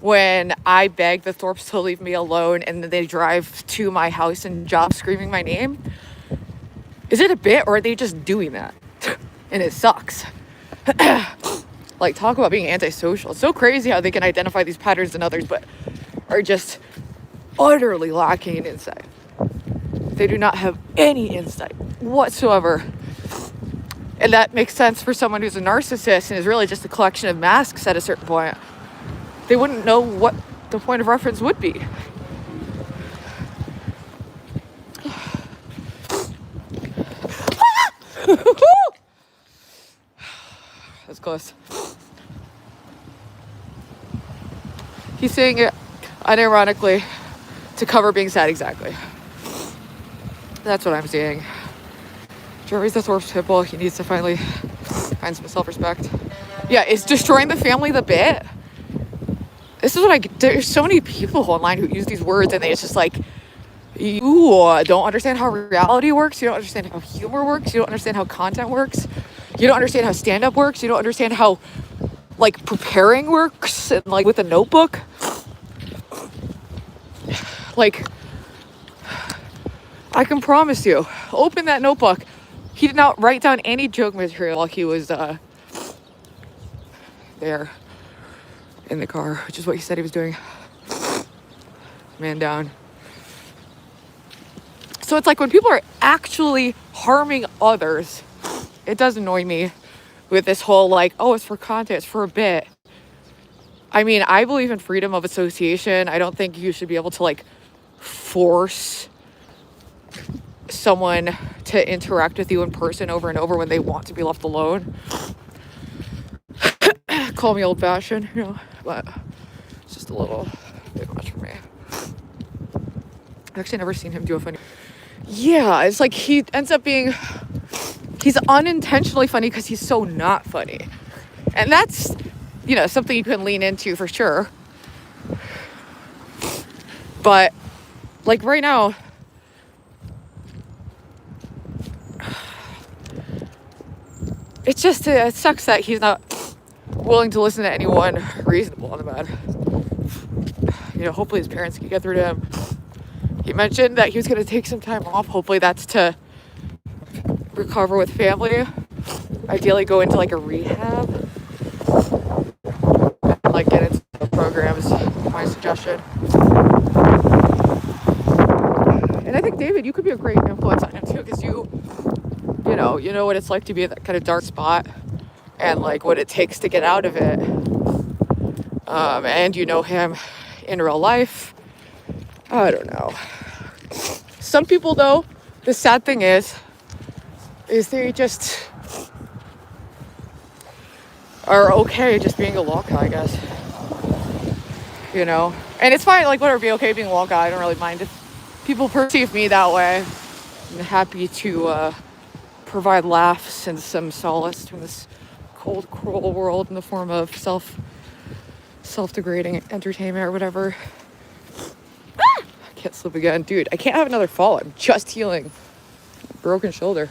when I beg the Thorpes to leave me alone and then they drive to my house and job screaming my name? Is it a bit, or are they just doing that? And it sucks. Like, talk about being antisocial. It's so crazy how they can identify these patterns in others, but are just utterly lacking in insight. They do not have any insight whatsoever. And that makes sense for someone who's a narcissist and is really just a collection of masks at a certain point. They wouldn't know what the point of reference would be. That's close. He's saying it unironically to cover being sad, exactly. That's what I'm seeing. Jeremy's the Thorpe's pit bull. He needs to finally find some self-respect. Yeah, is destroying the family the bit? This is what there's so many people online who use these words and it's just like, you don't understand how reality works. You don't understand how humor works. You don't understand how content works. You don't understand how stand-up works. You don't understand how, like, preparing works and, like, with a notebook. Like, I can promise you, open that notebook. He did not write down any joke material while he was there in the car, which is what he said he was doing. Man down. So it's like when people are actually harming others, it does annoy me with this whole like, oh, it's for content, it's for a bit. I mean, I believe in freedom of association. I don't think you should be able to like force someone to interact with you in person over and over when they want to be left alone. Call me old-fashioned, you know, but it's just a little bit much for me. I've actually never seen him do a funny. Yeah, it's like he ends up being, he's unintentionally funny because he's so not funny. And that's, you know, something you can lean into for sure. But like right now, it's just, it sucks that he's not willing to listen to anyone reasonable on the matter. You know, hopefully his parents can get through to him. He mentioned that he was going to take some time off. Hopefully that's to recover with family. Ideally go into like a rehab. And like get into the programs, my suggestion. And I think, David, you could be a great influence on him too, because you know what it's like to be at that kind of dark spot and like what it takes to get out of it. And you know him in real life. I don't know. Some people, though, the sad thing is they just are okay just being a lol guy, I guess. You know? And it's fine, like, whatever, be okay being a lol guy. I don't really mind if people perceive me that way. I'm happy to provide laughs and some solace in this cold, cruel world in the form of self-degrading entertainment or whatever. Can't slip again. Dude, I can't have another fall. I'm just healing. Broken shoulder.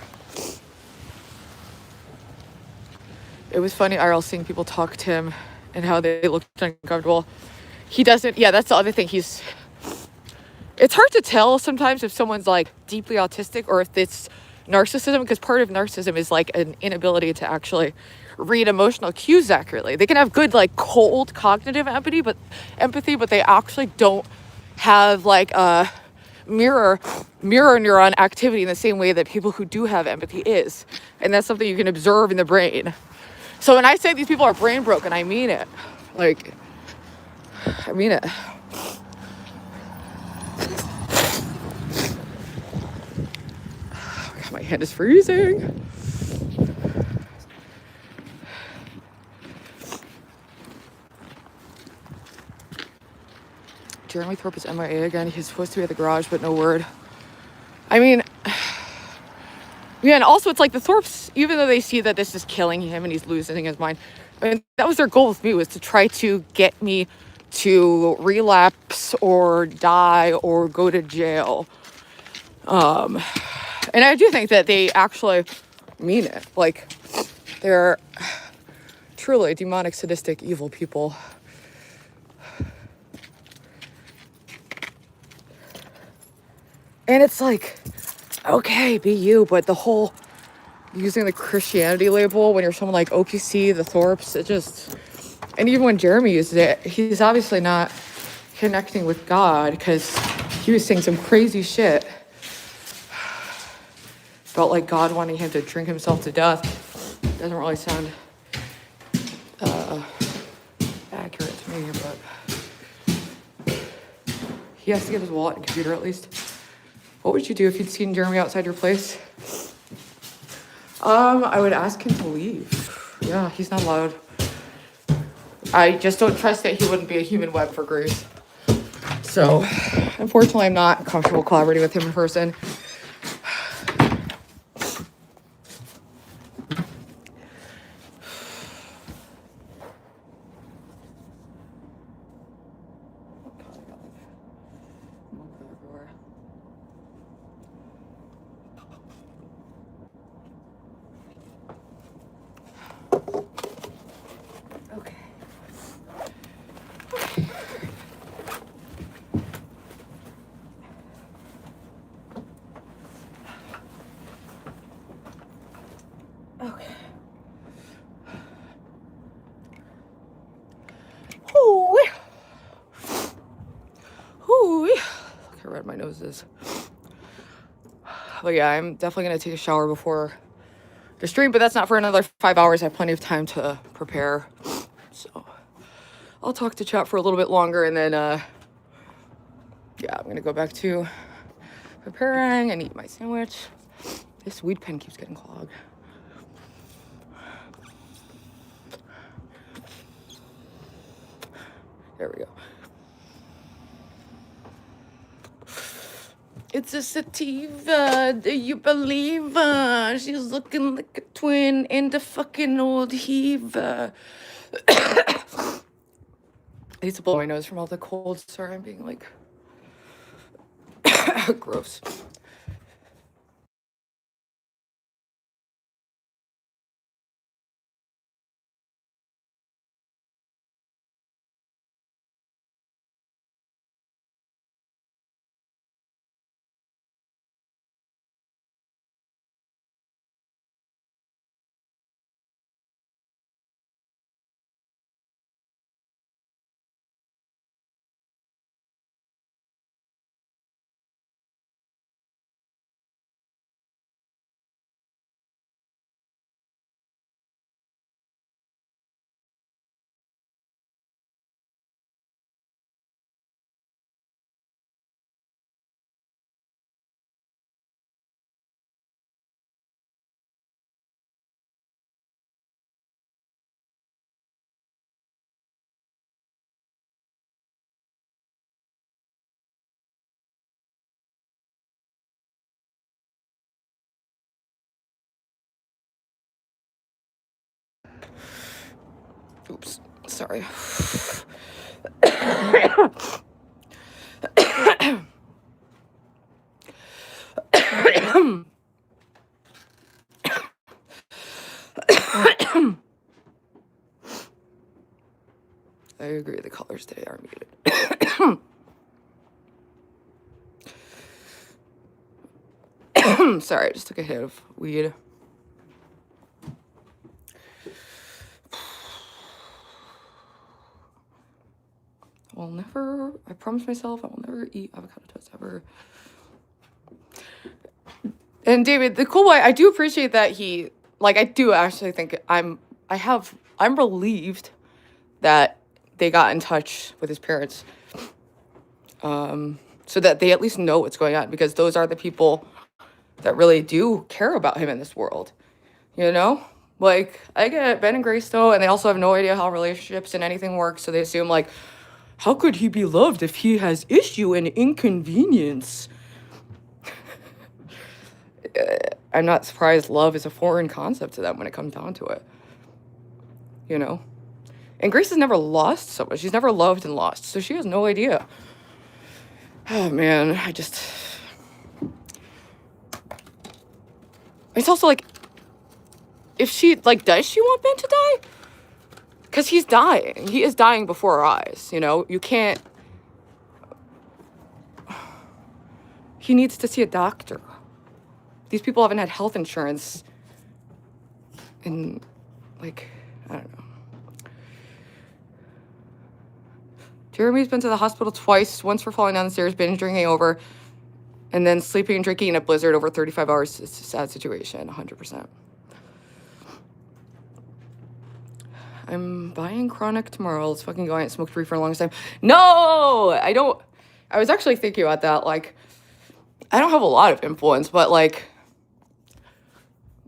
It was funny IRL seeing people talk to him and how they looked uncomfortable. He doesn't, yeah, that's the other thing. It's hard to tell sometimes if someone's like deeply autistic or if it's narcissism, because part of narcissism is like an inability to actually read emotional cues accurately. They can have good like cold cognitive empathy, but they actually don't have like a mirror neuron activity in the same way that people who do have empathy is. And that's something you can observe in the brain. So when I say these people are brain broken, I mean it. Like, I mean it. My hand is freezing. Jeremy Thorpe is MIA again. He's supposed to be at the garage, but no word. I mean, yeah, and also it's like the Thorpes, even though they see that this is killing him and he's losing his mind, I mean, that was their goal with me, was to try to get me to relapse or die or go to jail. And I do think that they actually mean it. Like, they're truly demonic, sadistic, evil people. And it's like, okay, be you, but the whole using the Christianity label when you're someone like OPC, the Thorpes, it just, and even when Jeremy uses it, he's obviously not connecting with God, because he was saying some crazy shit about like God wanting him to drink himself to death. Doesn't really sound accurate to me, but he has to get his wallet and computer at least. What would you do if you'd seen Jeremy outside your place? I would ask him to leave. Yeah, he's not allowed. I just don't trust that he wouldn't be a human web for Grace. So, unfortunately, I'm not comfortable collaborating with him in person. Look how red my nose is. But yeah, I'm definitely gonna take a shower before the stream, but that's not for another 5 hours. I have plenty of time to prepare. So I'll talk to chat for a little bit longer, and then yeah, I'm gonna go back to preparing and eat my sandwich. This weed pen keeps getting clogged. There we go. It's a sativa, do you believe her? She's looking like a twin in the fucking old heaver. I need to blow my nose from all the cold. Sorry, I'm being like gross. Oops, sorry. I agree, the colors today are muted. Sorry, I just took a hit of weed. I promised myself I will never eat avocado toast ever. And David, the cool way, I do appreciate that he, like, I do actually think I'm relieved that they got in touch with his parents. So that they at least know what's going on, because those are the people that really do care about him in this world, you know? Like, I get Ben and Grace though, and they also have no idea how relationships and anything works, so they assume, like, how could he be loved if he has issue and inconvenience? I'm not surprised love is a foreign concept to them when it comes down to it, you know? And Grace has never lost someone. She's never loved and lost, so she has no idea. Oh, man, it's also, like, if she, like, does she want Ben to die? Because he's dying. He is dying before our eyes, you know? You can't... He needs to see a doctor. These people haven't had health insurance in, like, I don't know. Jeremy's been to the hospital twice, once for falling down the stairs, binge drinking over, and then sleeping and drinking in a blizzard over 35 hours. It's a sad situation, 100%. I'm buying Chronic tomorrow. Let's fucking go. I ain't smoked free for a long time. No, I don't. I was actually thinking about that. Like, I don't have a lot of influence, but, like,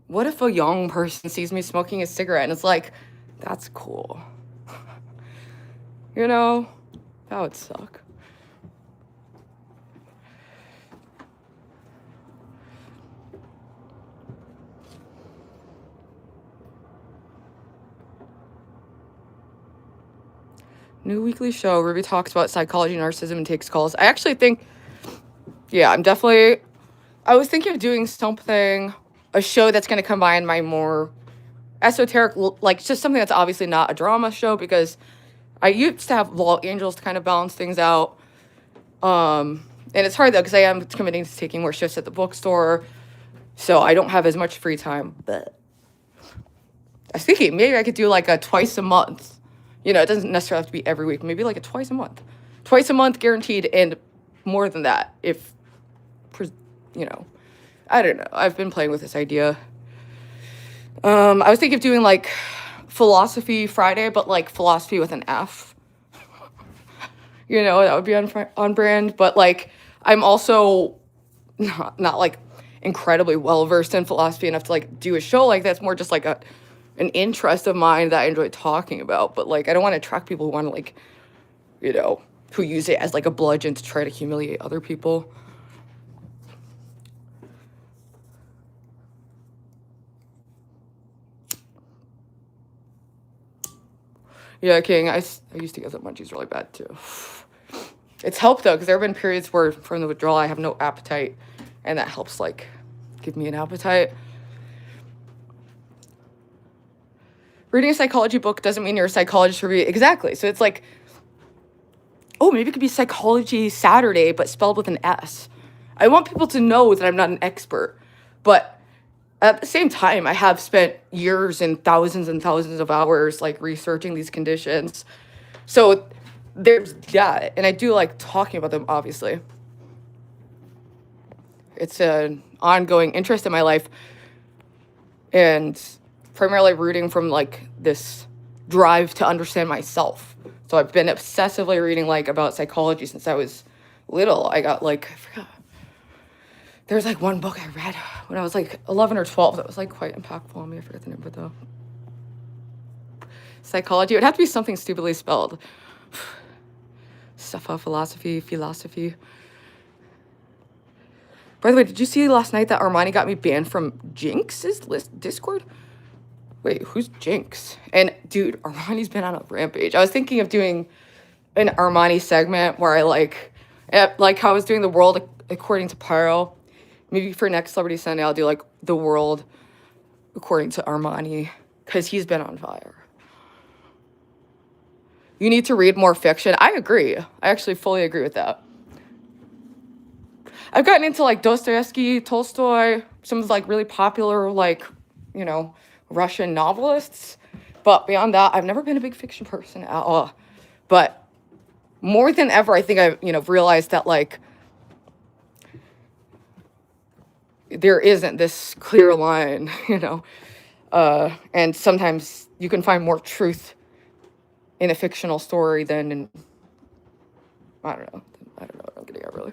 what if a young person sees me smoking a cigarette and it's like, that's cool. You know? That would suck. New weekly show. Ruby talks about psychology, narcissism, and takes calls. I actually think, yeah, I was thinking of doing something, a show that's going to combine my more esoteric, like, just something that's obviously not a drama show, because I used to have Law Angels to kind of balance things out. And it's hard, though, because I am committing to taking more shifts at the bookstore, so I don't have as much free time. But I was thinking maybe I could do, like, a twice a month. You know, it doesn't necessarily have to be every week. Maybe, like, a twice a month. Twice a month guaranteed, and more than that, if, you know, I don't know. I've been playing with this idea. I was thinking of doing, like, Philosophy Friday, but, like, philosophy with an F. You know, that would be on brand. But, like, I'm also not like, incredibly well-versed in philosophy enough to, like, do a show like that. It's more just, like, an interest of mine that I enjoy talking about. But, like, I don't want to attract people who want to, like, you know, who use it as, like, a bludgeon to try to humiliate other people. Yeah, King, I used to get the munchies really bad, too. It's helped, though, because there have been periods where, from the withdrawal, I have no appetite, and that helps, like, give me an appetite. Reading a psychology book doesn't mean you're a psychologist for me. Exactly. So it's like, oh, maybe it could be Psychology Saturday, but spelled with an S. I want people to know that I'm not an expert, but at the same time, I have spent years and thousands of hours, like, researching these conditions. So there's that, and I do like talking about them, obviously. It's an ongoing interest in my life, and primarily rooting from, like, this drive to understand myself. So I've been obsessively reading, like, about psychology since I was little. I got, like, I forgot. There's, like, one book I read when I was, like, 11 or 12 that was, like, quite impactful on me. I forget the name of it, though. Psychology. It would have to be something stupidly spelled. Philosophy. By the way, did you see last night that Armani got me banned from Jinx's Discord? Wait, who's Jinx? And, dude, Armani's been on a rampage. I was thinking of doing an Armani segment where I, like how I was doing the world according to Pyro. Maybe for next Celebrity Sunday, I'll do, like, the world according to Armani, because he's been on fire. You need to read more fiction. I agree. I actually fully agree with that. I've gotten into, like, Dostoevsky, Tolstoy, some of, like, really popular, like, you know, Russian novelists. But beyond that, I've never been a big fiction person at all. But more than ever, I think I've, you know, realized that, like, there isn't this clear line, you know. And sometimes you can find more truth in a fictional story than in, I don't know what I'm getting at, really.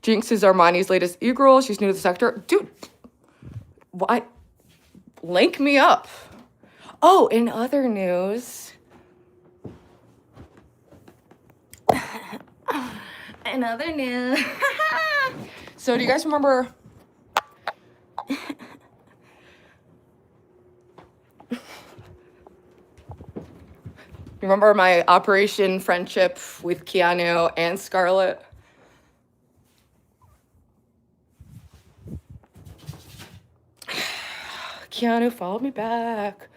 Jinx is Armani's latest e-girl. She's new to the sector. Dude, what? Link me up. Oh, in other news. In other news. So do you guys remember... Remember my Operation Friendship with Keanu and Scarlett? Keanu followed me back.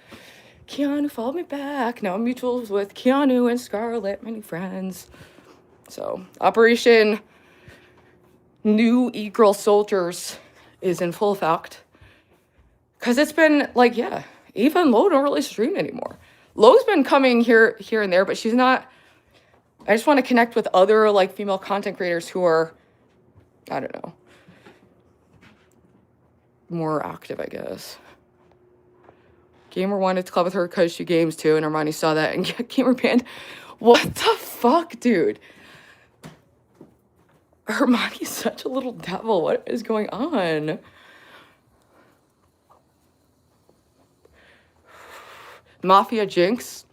Keanu followed me back. Now I'm mutuals with Keanu and Scarlett, many friends. So, Operation New E-Girl Soldiers is in full effect. Because it's been, like, yeah, Eva and Lo don't really stream anymore. Lo's been coming here and there, but she's not... I just want to connect with other, like, female content creators who are, I don't know, more active, I guess. Gamer wanted to club with her because she games too, and Armani saw that and got Gamer banned. What the fuck, dude? Armani's such a little devil. What is going on? Mafia Jinx.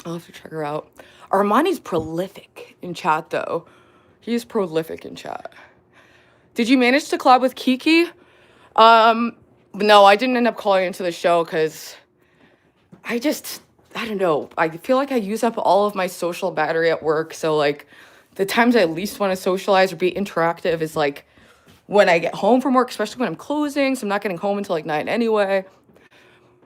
I'll have to check her out. Armani's prolific in chat, though. He's prolific in chat. Did you manage to collab with Kiki? No, I didn't end up calling into the show because I don't know. I feel like I use up all of my social battery at work. So, like, the times I least want to socialize or be interactive is, like, when I get home from work, especially when I'm closing. So I'm not getting home until, like, 9 anyway.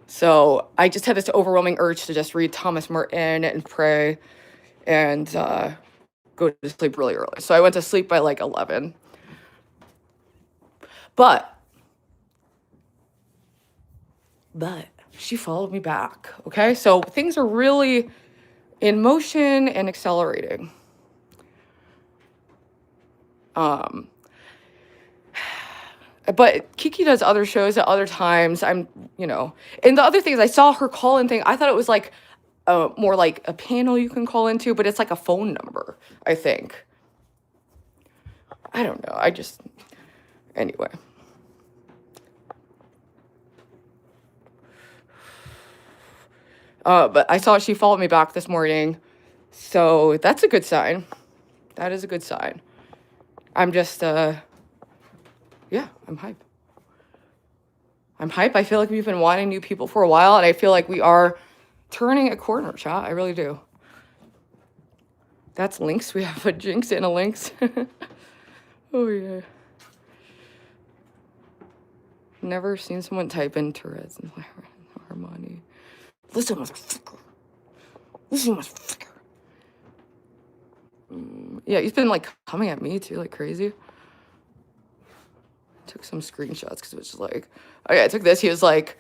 So I just had this overwhelming urge to just read Thomas Merton and pray and go to sleep really early. So I went to sleep by, like, 11. But she followed me back, okay? So things are really in motion and accelerating. But Kiki does other shows at other times. And the other thing is I saw her call-in thing. I thought it was like more like a panel you can call into, but it's like a phone number, I think. I don't know. Anyway. But I saw she followed me back this morning. So that's a good sign. That is a good sign. I'm just, yeah, I'm hype. I'm hype. I feel like we've been wanting new people for a while, and I feel like we are turning a corner, chat. I really do. That's Lynx. We have a Jinx and a Lynx. Oh, yeah. Never seen someone type in Therese and Armani. Listen, motherfucker. Listen, motherfucker. Yeah, he's been, like, coming at me, too, like crazy. Took some screenshots because it was just like, oh, yeah, I took this. He was like,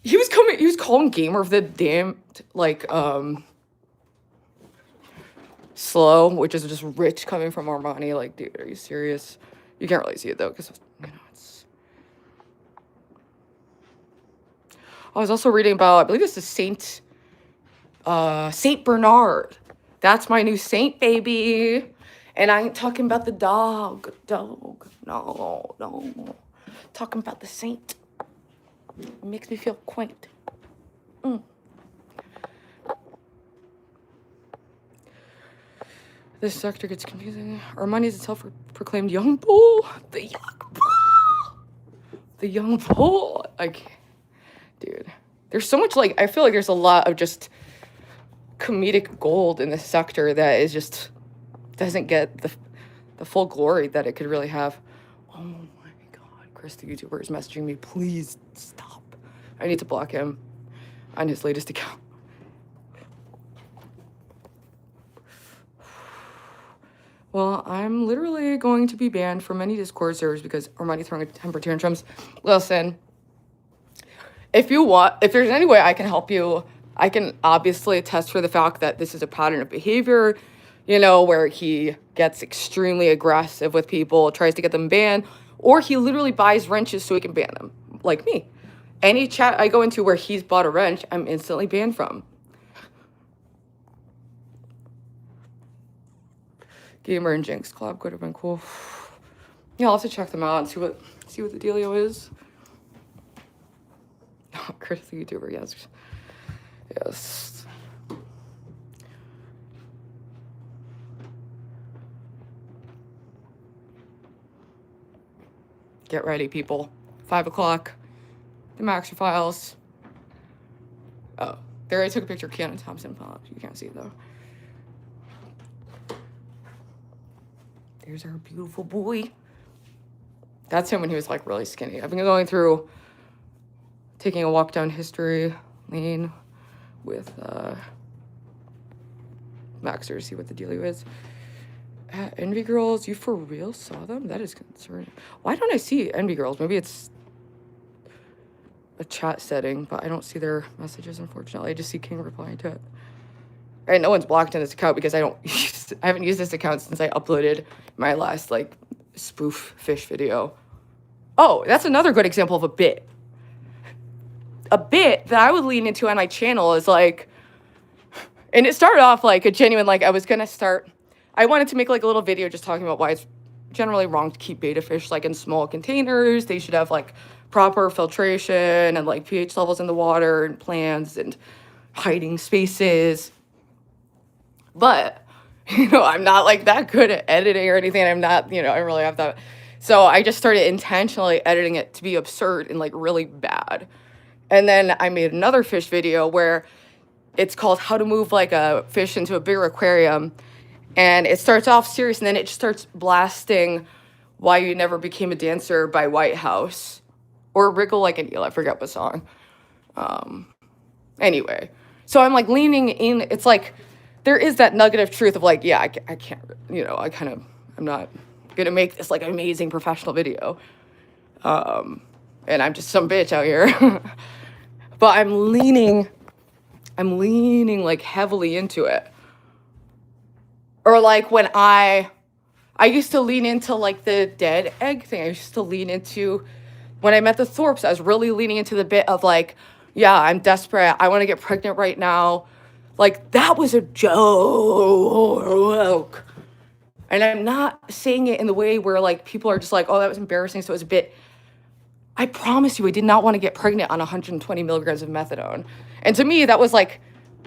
he was calling Gamer of the damn, like, slow, which is just rich coming from Armani. Like, dude, are you serious? You can't really see it, though, because, it's... I was also reading about, I believe this is Saint Bernard. That's my new saint, baby. And I ain't talking about the dog. No. Talking about the saint. It makes me feel quaint. This sector gets confusing. Armani's a self-proclaimed young bull. The young bull. Dude. There's so much, like, I feel like there's a lot of just comedic gold in this sector that is just doesn't get the full glory that it could really have. Oh my god, Chris the YouTuber is messaging me. Please stop. I need to block him on his latest account. Well, I'm literally going to be banned from many Discord servers because Armani throwing temper tantrums. Listen, if there's any way I can help you, I can obviously attest for the fact that this is a pattern of behavior, where he gets extremely aggressive with people, tries to get them banned, or he literally buys wrenches so he can ban them, like me. Any chat I go into where he's bought a wrench, I'm instantly banned from. Gamer and Jinx collab could have been cool. Yeah, I'll have to check them out and see what the dealio is. Oh, critical YouTuber, yes. Yes. Get ready, people. 5 o'clock. The Maxxer files. Oh, there I took a picture of Keanu Thompson. You can't see it though. There's our beautiful boy. That's him when he was like really skinny. I've been going through, taking a walk down history lane with Maxxer to see what the dealio is. Envy Girls, you for real saw them? That is concerning. Why don't I see Envy Girls? Maybe it's a chat setting, but I don't see their messages, unfortunately. I just see King replying to it. And no one's blocked in this account because I haven't used this account since I uploaded my last like spoof fish video. Oh, that's another good example of a bit. A bit that I would lean into on my channel is like, and it started off like a genuine, like I wanted to make like a little video just talking about why it's generally wrong to keep betta fish like in small containers. They should have like proper filtration and like pH levels in the water and plants and hiding spaces. But, I'm not like that good at editing or anything. I'm not, I don't really have that. So I just started intentionally editing it to be absurd and like really bad. And then I made another fish video where it's called How to Move Like a Fish into a Bigger Aquarium. And it starts off serious and then it just starts blasting Why You Never Became a Dancer by Whitehouse. Or Wriggle Like an Eel. I forget what song. Anyway. So I'm like leaning in. It's like there is that nugget of truth of like, yeah, I can't, I'm not going to make this like amazing professional video. And I'm just some bitch out here. But I'm leaning like heavily into it. Or like when I used to lean into like the dead egg thing. I used to lean into, when I met the Thorpes, I was really leaning into the bit of like, yeah, I'm desperate. I want to get pregnant right now. Like that was a joke. And I'm not saying it in the way where like people are just like, oh, that was embarrassing. So it was a bit, I promise you, I did not want to get pregnant on 120 milligrams of methadone. And to me, that was like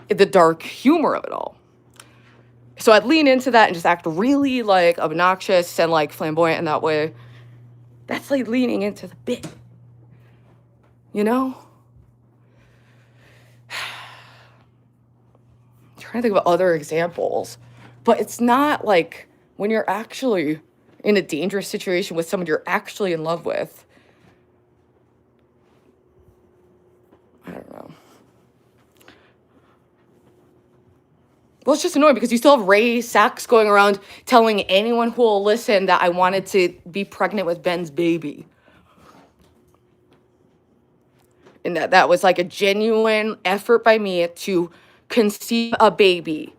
the dark humor of it all. So I'd lean into that and just act really like obnoxious and like flamboyant in that way. That's like leaning into the bit. I'm trying to think about other examples. But it's not like when you're actually in a dangerous situation with someone you're actually in love with. I don't know. Well, it's just annoying because you still have Ray Sachs going around telling anyone who will listen that I wanted to be pregnant with Ben's baby. And that was like a genuine effort by me to conceive a baby.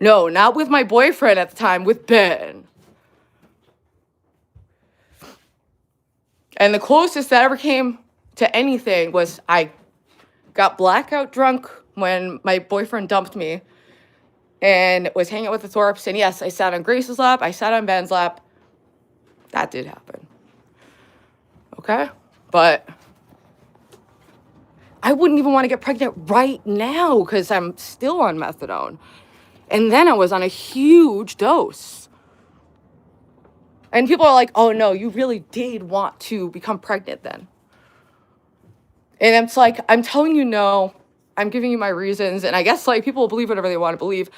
No, not with my boyfriend at the time, with Ben. And the closest that ever came to anything was I got blackout drunk when my boyfriend dumped me and was hanging out with the Thorpes. And yes, I sat on Grace's lap. I sat on Ben's lap. That did happen. Okay? But I wouldn't even want to get pregnant right now because I'm still on methadone. And then I was on a huge dose. And people are like, oh no, you really did want to become pregnant then. And it's like, I'm telling you no. I'm giving you my reasons. And I guess like people will believe whatever they want to believe.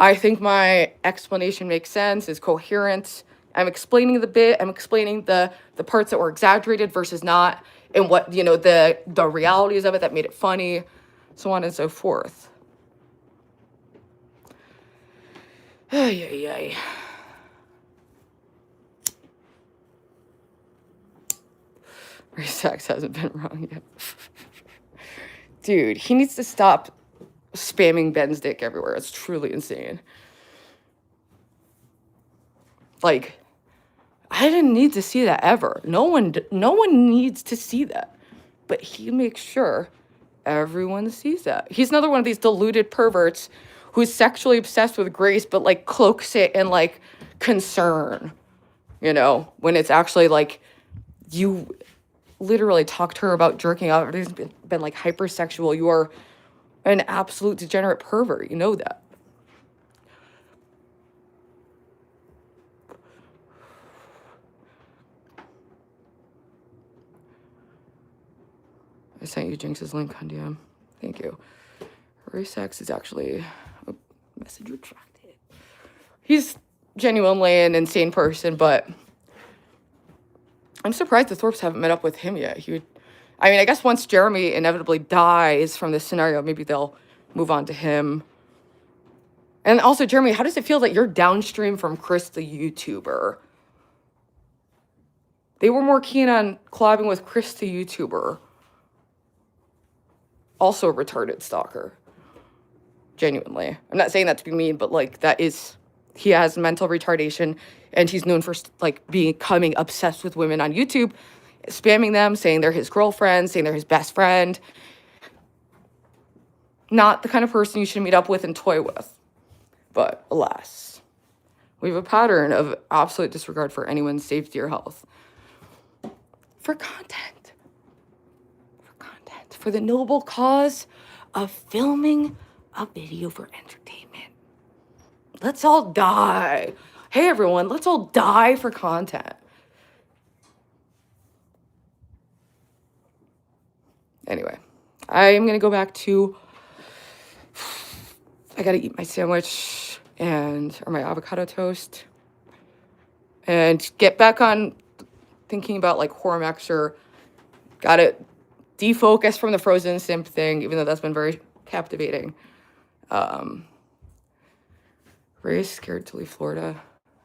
I think my explanation makes sense, is coherent. I'm explaining the bit. I'm explaining the parts that were exaggerated versus not. And what, the realities of it that made it funny. So on and so forth. Ay, ay, ay. Ray Sachs hasn't been wrong yet. Dude, he needs to stop spamming Ben's dick everywhere. It's truly insane. Like, I didn't need to see that ever. No one needs to see that. But he makes sure everyone sees that. He's another one of these deluded perverts who's sexually obsessed with Grace, but like cloaks it in like concern. you know, when it's actually like you literally talked to her about jerking off. Everything's been like hypersexual. You are an absolute degenerate pervert. You know that. I sent you Jinx's link on DM. Thank you. Whoremaxxer is actually a message retracted. He's genuinely an insane person, but I'm surprised the Thorpes haven't met up with him yet. I mean, I guess once Jeremy inevitably dies from this scenario, maybe they'll move on to him. And also, Jeremy, how does it feel that you're downstream from Chris the YouTuber? They were more keen on collabing with Chris the YouTuber. Also a retarded stalker. Genuinely. I'm not saying that to be mean, but like he has mental retardation and he's known for like becoming obsessed with women on YouTube, spamming them, saying they're his girlfriend, saying they're his best friend. Not the kind of person you should meet up with and toy with. But alas, we have a pattern of absolute disregard for anyone's safety or health. For content. For the noble cause of filming a video for entertainment. Let's all die. Hey everyone, let's all die for content. Anyway, I'm gonna go back to, I gotta eat my sandwich or my avocado toast and get back on thinking about like Whoremaxxer. Gotta defocus from the frozen simp thing, even though that's been very captivating. Very scared to leave Florida.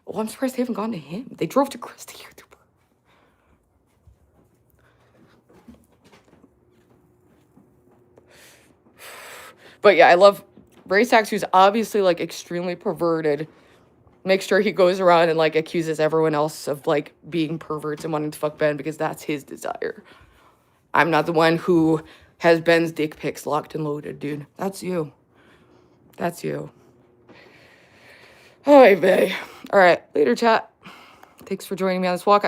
Oh, I'm surprised they haven't gone to him. They drove to Chris the YouTuber. But yeah, I love Whoremaxxer, who's obviously like extremely perverted. Make sure he goes around and like accuses everyone else of like being perverts and wanting to fuck Ben because that's his desire. I'm not the one who has Ben's dick pics locked and loaded, dude. That's you. That's you. All right, babe. All right, later, chat. Thanks for joining me on this walk.